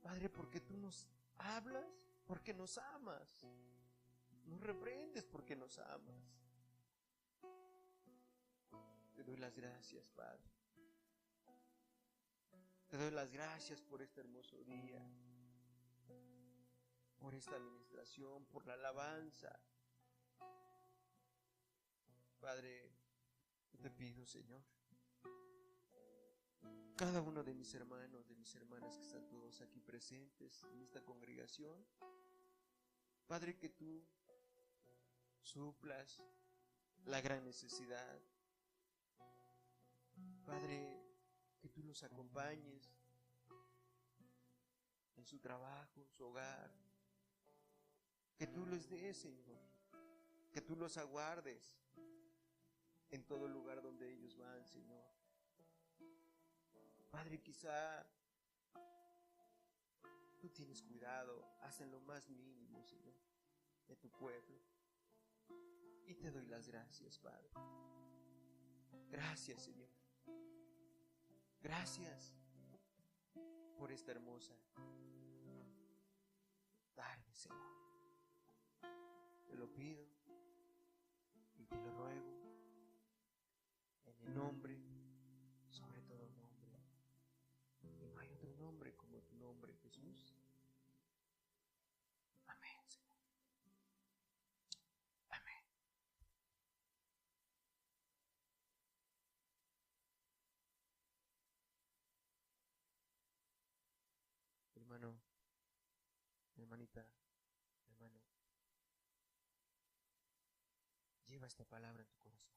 Padre, porque tú nos hablas, porque nos amas. Nos reprendes porque nos amas. Te doy las gracias, Padre. Te doy las gracias por este hermoso día, por esta administración, por la alabanza. Padre, yo te pido, Señor, cada uno de mis hermanos, de mis hermanas que están todos aquí presentes en esta congregación, Padre, que tú suplas la gran necesidad. Padre, que tú los acompañes en su trabajo, en su hogar. Que tú les des, Señor. Que tú los aguardes en todo lugar donde ellos van, Señor. Padre, quizá tú tienes cuidado hasta en lo más mínimo, Señor, de tu pueblo. Y te doy las gracias, Padre. Gracias, Señor. Gracias por esta hermosa tarde, Señor. Te lo pido y te lo ruego en el nombre, sobre todo nombre. Y no hay otro nombre como tu nombre, Jesús. Amén, Señor. Amén. Hermano, hermanita, hermano, lleva esta palabra en tu corazón.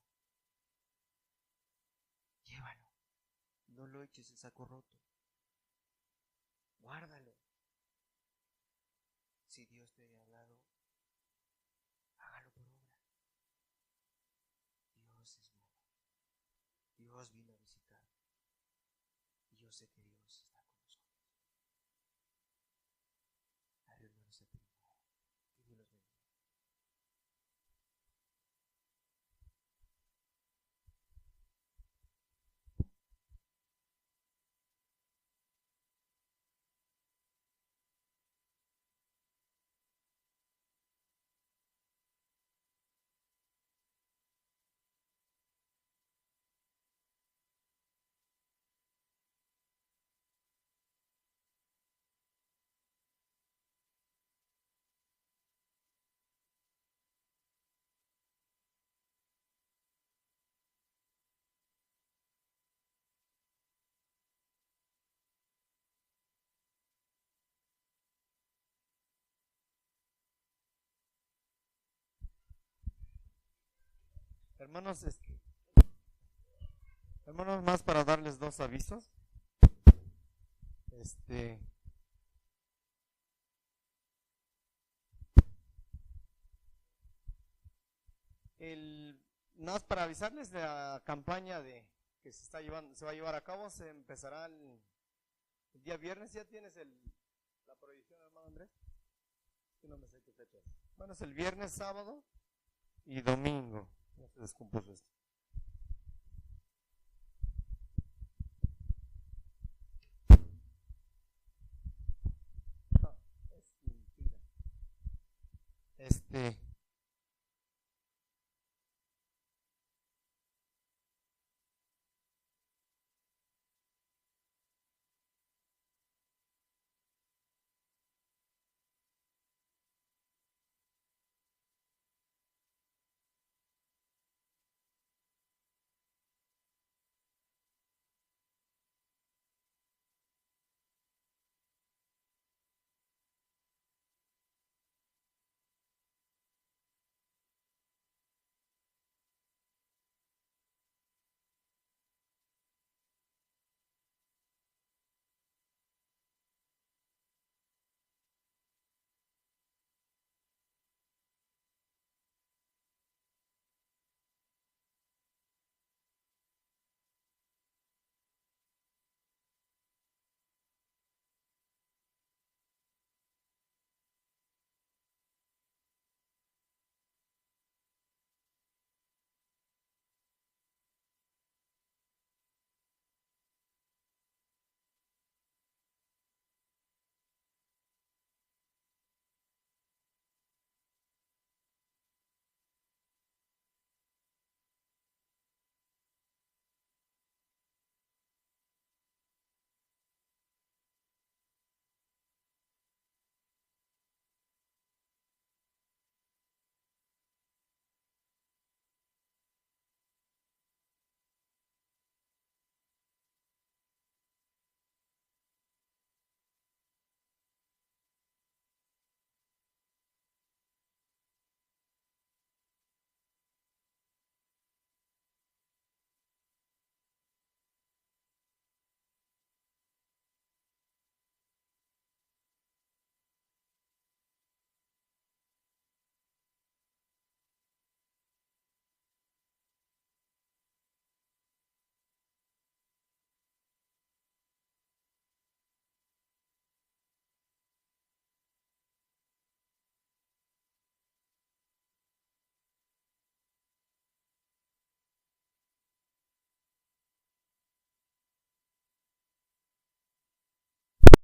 Llévalo. No lo eches en saco roto. Guárdalo. Si Dios te ha hablado, hágalo por obra. Dios es bueno. Dios vino a visitar. Y yo sé que Dios está con nosotros. La reunión se terminó. Que Dios los bendiga. Hermanos, hermanos, más para darles dos avisos. Más para avisarles de la campaña que se va a llevar a cabo, se empezará el día viernes. ¿Ya tienes la proyección, hermano Andrés? Que no me sé qué fecha es. Bueno, es el viernes, sábado y domingo. No se descompuso esto. No, es mentira.